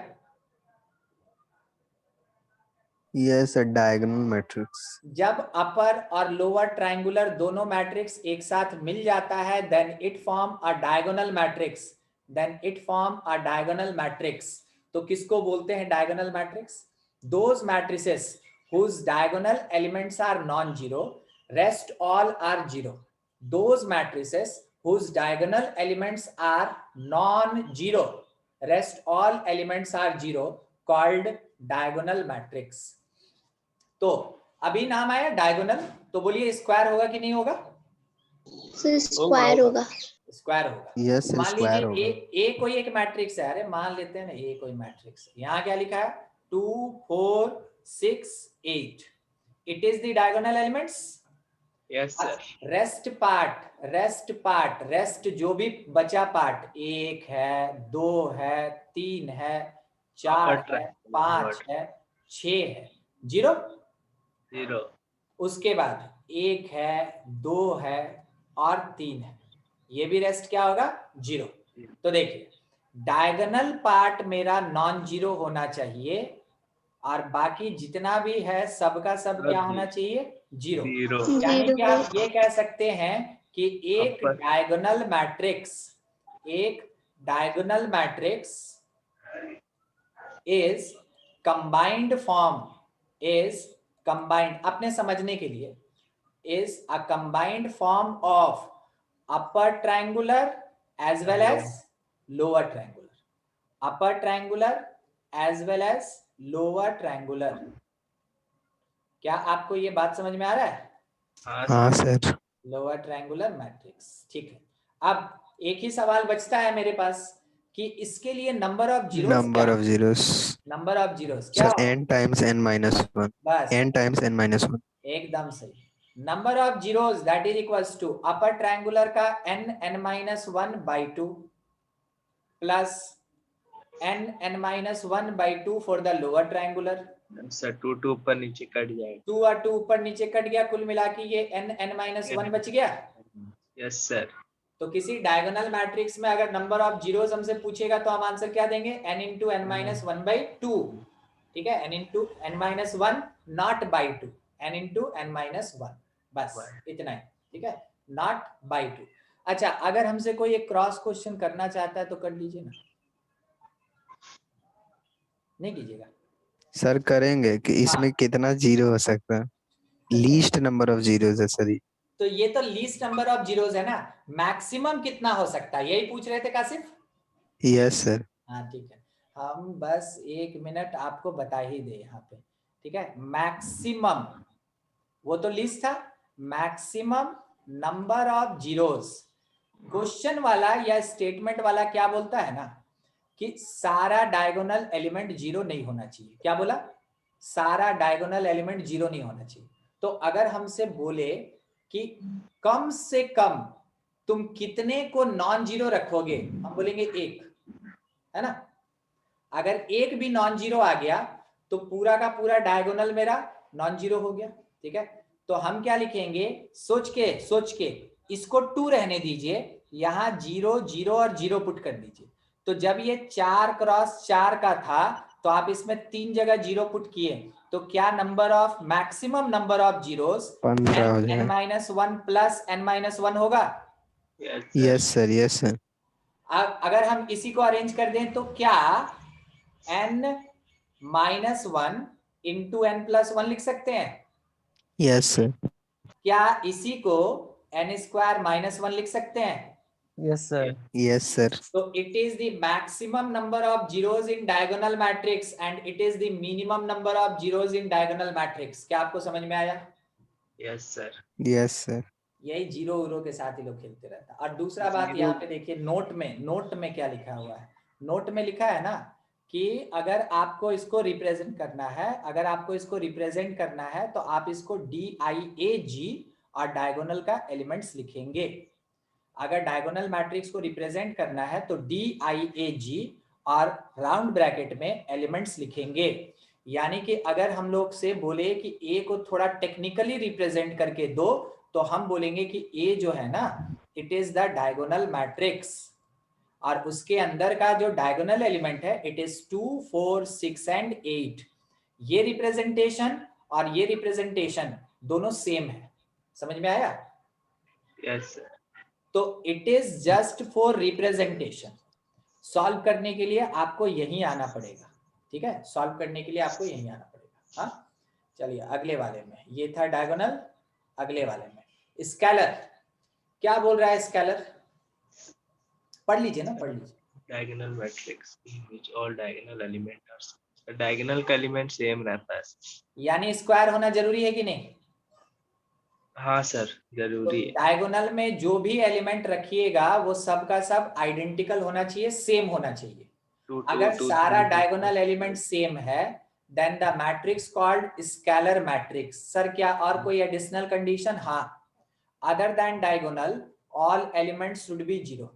Speaker 3: Yes sir, diagonal matrix.
Speaker 1: जब अपर और लोअर ट्रायंगुलर दोनों मैट्रिक्स एक साथ मिल जाता है then it form a diagonal matrix, then it form a diagonal matrix. तो किसको बोलते हैं diagonal matrix? Those matrices whose diagonal elements are non-zero, rest all are zero. Those matrices whose diagonal elements are non-zero, rest all elements are zero, called diagonal matrix. तो अभी नाम आया diagonal, तो बोलिए स्क्वायर होगा कि नहीं होगा?
Speaker 5: स्क्वायर होगा।
Speaker 1: स्क्वायर होगा।
Speaker 3: यस सर,
Speaker 1: मान
Speaker 3: स्क्वायर
Speaker 1: लीजिए
Speaker 3: होगा।
Speaker 1: ए कोई एक मैट्रिक्स है, अरे मान लेते हैं ना ए कोई मैट्रिक्स, यहाँ क्या लिखा है 2 4 6 8, it is the diagonal elements.
Speaker 4: Yes, sir.
Speaker 1: Rest जो भी बचा पार्ट, 1 है 2 है 3 है 4
Speaker 4: Upper
Speaker 1: है
Speaker 4: triangle,
Speaker 1: 5
Speaker 4: lower.
Speaker 1: है 6 है 0।
Speaker 4: 0.
Speaker 1: उसके बाद 1 है 2 है और 3 है, ये भी रेस्ट क्या होगा 0। तो देखिए डायगोनल पार्ट मेरा नॉन जीरो होना चाहिए, और बाकी जितना भी है सबका सब क्या होना चाहिए 0।
Speaker 4: 0.
Speaker 1: यानी कि आप
Speaker 5: 0
Speaker 1: ये कह सकते हैं कि एक
Speaker 4: Upper.
Speaker 1: Diagonal matrix is combined form, is combined, अपने समझने के लिए, is a combined form of upper triangular as well as lower triangular, upper triangular as well as lower triangular। क्या आपको ये बात समझ में आ रहा है?
Speaker 3: हाँ सर।
Speaker 1: लोअर ट्रायंगुलर मैट्रिक्स, ठीक है। अब एक ही सवाल बचता है मेरे पास कि इसके लिए number of zeros,
Speaker 3: number of zeros
Speaker 1: number of zeros क्या
Speaker 3: sir n times n minus 1,
Speaker 1: बस
Speaker 3: n टाइम्स n minus 1।
Speaker 1: एकदम सही। Number of zeros that is equals to upper triangular का n(n-1/2 plus n(n-1/2 for the lower triangular.
Speaker 4: Sir 2 2 ऊपर नीचे cut जाएगा।
Speaker 1: 2 और 2 ऊपर नीचे कट गया, कुल मिला के ये n(n-1) बच गया।
Speaker 4: Yes sir.
Speaker 1: तो किसी डायगोनल मैट्रिक्स में अगर नंबर ऑफ जीरोस हमसे पूछेगा तो हम आंसर क्या देंगे n(n-1/2), ठीक है, n(n-1) नॉट बाई 2, n(n-1), बस इतना ही, ठीक है, नॉट बाई 2। अच्छा, अगर हमसे कोई एक क्रॉस क्वेश्चन करना चाहता है तो कर लीजिए ना, नहीं कीजिएगा?
Speaker 3: सर करेंगे कि इसमें कितना जीरो हो सकता है, लीस्ट नंबर ऑफ जीरोस है सर ये।
Speaker 1: तो ये तो लीस्ट नंबर ऑफ जीरोस है ना, मैक्सिमम कितना हो सकता है यही पूछ रहे थे कासिफ?
Speaker 3: Yes sir.
Speaker 1: हाँ ठीक है, हम बस 1 मिनट आपको बता ही दे यहाँ पे, ठीक है। मैक्सिमम, वो तो लिस्ट था, maximum number of zeros. Question वाला या स्टेटमेंट वाला क्या बोलता है ना कि सारा डायगोनल एलिमेंट जीरो नहीं होना चाहिए। क्या बोला? सारा डायगोनल एलिमेंट जीरो नहीं होना चाहिए। तो अगर हमसे बोले कि कम से कम तुम कितने को नॉन जीरो रखोगे, हम बोलेंगे 1, है ना। अगर एक भी नॉन जीरो आ गया तो पूरा का पूरा डायगोनल मेरा नॉन जीरो हो गया, ठीक है। तो हम क्या लिखेंगे, सोच के इसको 2 रहने दीजिए, यहां 0 0 और 0 पुट कर दीजिए। तो जब ये 4x4 का था तो आप इसमें 3 जगह 0 पुट किए, तो क्या number of maximum number of zeros
Speaker 3: 15 हो जाएगा।
Speaker 1: n-1 प्लस n-1 होगा।
Speaker 3: Yes sir, yes sir.
Speaker 1: अगर हम इसी को अरेंज कर दें तो क्या n-1 into N plus one लिख सकते हैं?
Speaker 3: Yes, sir.
Speaker 1: क्या इसी को एन स्क्वायर माइनस वन लिख सकते हैं?
Speaker 2: Yes, sir.
Speaker 3: Yes, sir.
Speaker 1: So it is the maximum number of zeros in diagonal matrix and it is the minimum number of zeros in diagonal matrix. क्या आपको समझ में आया?
Speaker 4: Yes sir.
Speaker 3: Yes, sir.
Speaker 1: यही zero उरो के साथ ही लोग खेलते रहता है। और दूसरा बात यहाँ पे देखिए, नोट में क्या लिखा हुआ है? नोट में लिखा है ना कि अगर आपको इसको रिप्रेजेंट करना है तो आप इसको DIAG और डायगोनल का एलिमेंट्स लिखेंगे। अगर डायगोनल मैट्रिक्स को रिप्रेजेंट करना है तो DIAG और राउंड ब्रैकेट में एलिमेंट्स लिखेंगे। यानी कि अगर हम लोग से बोले कि A को थोड़ा टेक्निकली रिप्रेजेंट करके दो तो हम बोलेंगे कि A जो है ना, it is the diagonal matrix और उसके अंदर का जो डायगोनल एलिमेंट है इट इज 2, 4, 6 एंड 8। ये रिप्रेजेंटेशन और ये रिप्रेजेंटेशन दोनों सेम है। समझ में आया?
Speaker 4: Yes sir.
Speaker 1: तो it is just for representation. Solve करने के लिए आपको यहीं आना पड़ेगा। ठीक है, सॉल्व करने के लिए आपको यहीं आना पड़ेगा। हाँ, चलिए अगले वाले में, ये था डायगोनल। अगले वाले में स्केलर क्या बोल रहा है? स्केलर पढ़ लीजिए ना, पढ़ लीजिए।
Speaker 4: Diagonal matrix in which all diagonal element are, diagonal का एलिमेंट सेम रहता है।
Speaker 1: यानी स्क्वायर होना जरूरी है कि नहीं?
Speaker 4: हाँ सर, जरूरी है।
Speaker 1: डायगोनल में जो भी एलिमेंट रखिएगा वो सब का सब आइडेंटिकल होना चाहिए, सेम होना चाहिए। अगर सारा डायगोनल एलिमेंट सेम है then the matrix called scalar matrix. Sir क्या और कोई एडिशनल कंडीशन? हाँ, other than diagonal all elements should be zero.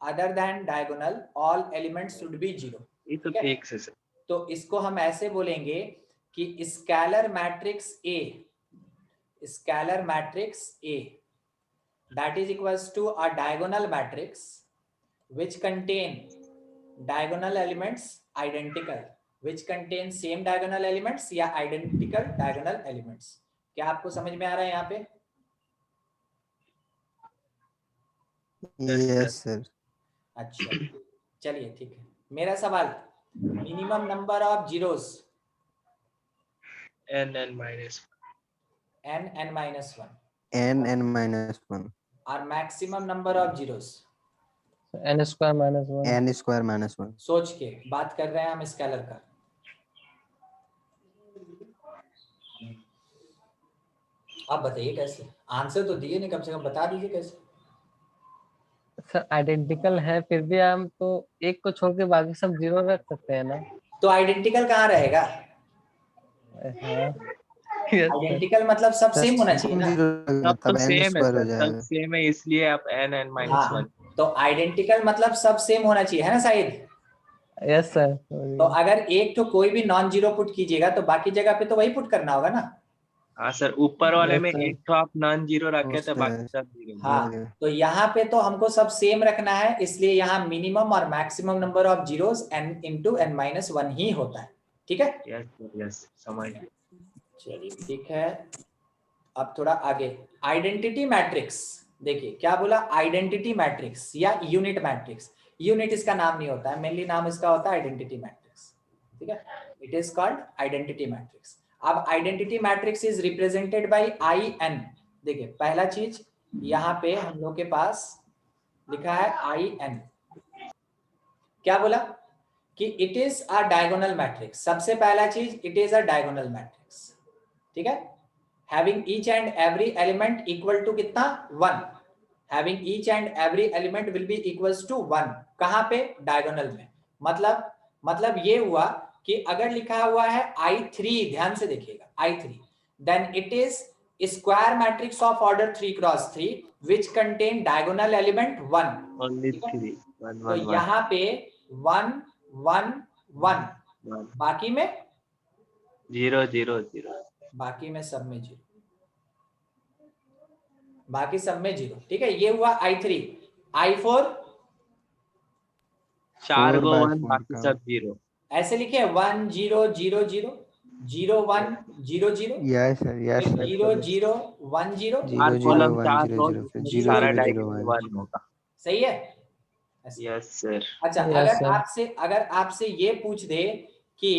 Speaker 1: Other than diagonal all elements should be zero.
Speaker 4: ये तो ठीक है सर।
Speaker 1: तो इसको हम ऐसे बोलेंगे कि scalar matrix A, scalar matrix A that is equals to a diagonal matrix which contain diagonal elements identical, which contain same diagonal elements या identical diagonal elements। क्या आपको समझ में आ रहा है यहाँ पे?
Speaker 3: Yes, sir.
Speaker 1: अच्छा चलिए ठीक है। मेरा सवाल, minimum number of zeros
Speaker 4: n minus
Speaker 1: n minus 1 और maximum number of zeros
Speaker 2: N square minus 1.
Speaker 3: N square minus 1.
Speaker 1: सोच के बात कर रहे हैं हम स्केलर का। आप बताइए कैसे? आंसर तो दिए नहीं, कम से कम बता दीजिए कैसे।
Speaker 2: सर आइडेंटिकल है फिर भी हम तो एक को छोड़ के बाकी सब जीरो रख सकते हैं ना?
Speaker 1: तो आइडेंटिकल कहाँ रहेगा?
Speaker 2: हाँ।
Speaker 1: आइडेंटिकल मतलब सब सेम होना चाहिए ना।
Speaker 3: तब n square हो जाएगा।
Speaker 4: सब सेम है, इसलिए आप n minus 1।
Speaker 1: तो आइडेंटिकल मतलब सब सेम होना चाहिए, है ना शायद?
Speaker 2: Yes sir.
Speaker 1: तो अगर एक तो कोई भी नॉन जीरो पुट कीजिएगा तो बाकी जगह पे तो वही पुट करना होगा ना।
Speaker 4: हाँ सर, ऊपर वाले में
Speaker 2: Yes, sir.
Speaker 4: एक तो आप नॉन जीरो रखे थे,
Speaker 3: sir.
Speaker 4: बाकी सब जीरो।
Speaker 1: हाँ, तो यहाँ पे तो हमको सब सेम रखना है, इसलिए यहाँ मिनिमम और maximum number of zeros n into n minus 1 ही होता है। ठीक है?
Speaker 4: यस सर, यस, समझ गए।
Speaker 1: चलिए ठीक है, अब थोड़ा आगे आइडेंटिटी मैट्रिक्स देखिए। क्या बोला? आइडेंटिटी मैट्रिक्स या यूनिट मैट्रिक्स। यूनिट इसका नाम नहीं होता है, मेनली नाम इसका होता है आइडेंटिटी मैट्रिक्स। ठीक है, it is called identity matrix. अब identity matrix is represented by IN। देखिए पहला चीज यहाँ पे हम लोग के पास लिखा है IN। क्या बोला कि it is a diagonal matrix. सबसे पहला चीज, it is a diagonal matrix. ठीक है, having each and every element equal to कितना? 1। Having each and every element will be equals to 1। कहाँ पे? डायगोनल में। मतलब ये हुआ कि अगर लिखा हुआ है I3, ध्यान से देखिएगा I3, then it is square matrix of order 3 cross 3 which contain diagonal element 1।
Speaker 4: Only 3
Speaker 1: तो यहाँ पे 1 1 1, बाकी में
Speaker 4: 0 0 0,
Speaker 1: बाकी में सब में 0, बाकी सब में 0। ठीक है, ये हुआ I3। I4
Speaker 4: 4
Speaker 3: 4
Speaker 4: गो
Speaker 3: by
Speaker 4: 1,
Speaker 3: 4
Speaker 4: बाकी
Speaker 3: का।
Speaker 4: सब 0।
Speaker 1: ऐसे लिखे 1 0 0 0 0 1 0 0
Speaker 3: Yes, sir. Yes, sir.
Speaker 1: 0 0 1 0।
Speaker 3: 0 0 1 0 0 फिर 0
Speaker 4: सारा
Speaker 3: 0 0
Speaker 4: डायगोनल
Speaker 3: 1।
Speaker 4: 1 होगा।
Speaker 1: सही है? ऐसे।
Speaker 4: Yes sir.
Speaker 1: अच्छा,
Speaker 2: Yes, sir.
Speaker 1: अगर आपसे ये पूछ दे कि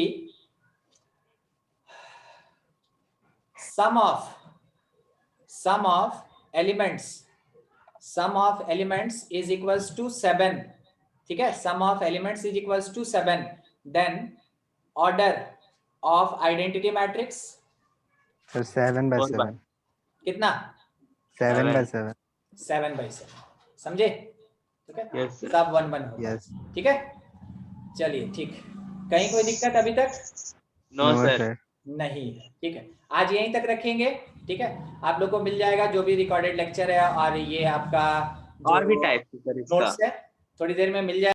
Speaker 1: sum of elements is equals to 7, ठीक है, sum of elements is equals to 7, then order of identity matrix
Speaker 3: So 7 by
Speaker 6: 4 by
Speaker 3: 7.
Speaker 1: कितना?
Speaker 3: 7 by
Speaker 6: 7.
Speaker 3: 7.
Speaker 1: 7 by 7, समझे? ठीक है,
Speaker 6: Yes, sir.
Speaker 1: सब 1 1 होगा,
Speaker 3: Yes.
Speaker 1: ठीक है, चलिए ठीक, कहीं कोई दिक्कत अभी तक
Speaker 6: No, sir.
Speaker 1: नहीं है, ठीक है, आज यहीं तक रखेंगे, ठीक है, आप लोग को मिल जाएगा जो भी रिकॉर्डेड लेक्चर है, और ये आपका
Speaker 6: और भी टाइप सर इसका
Speaker 1: नोट्स है, थोड़ी देर में मिल जाएगा।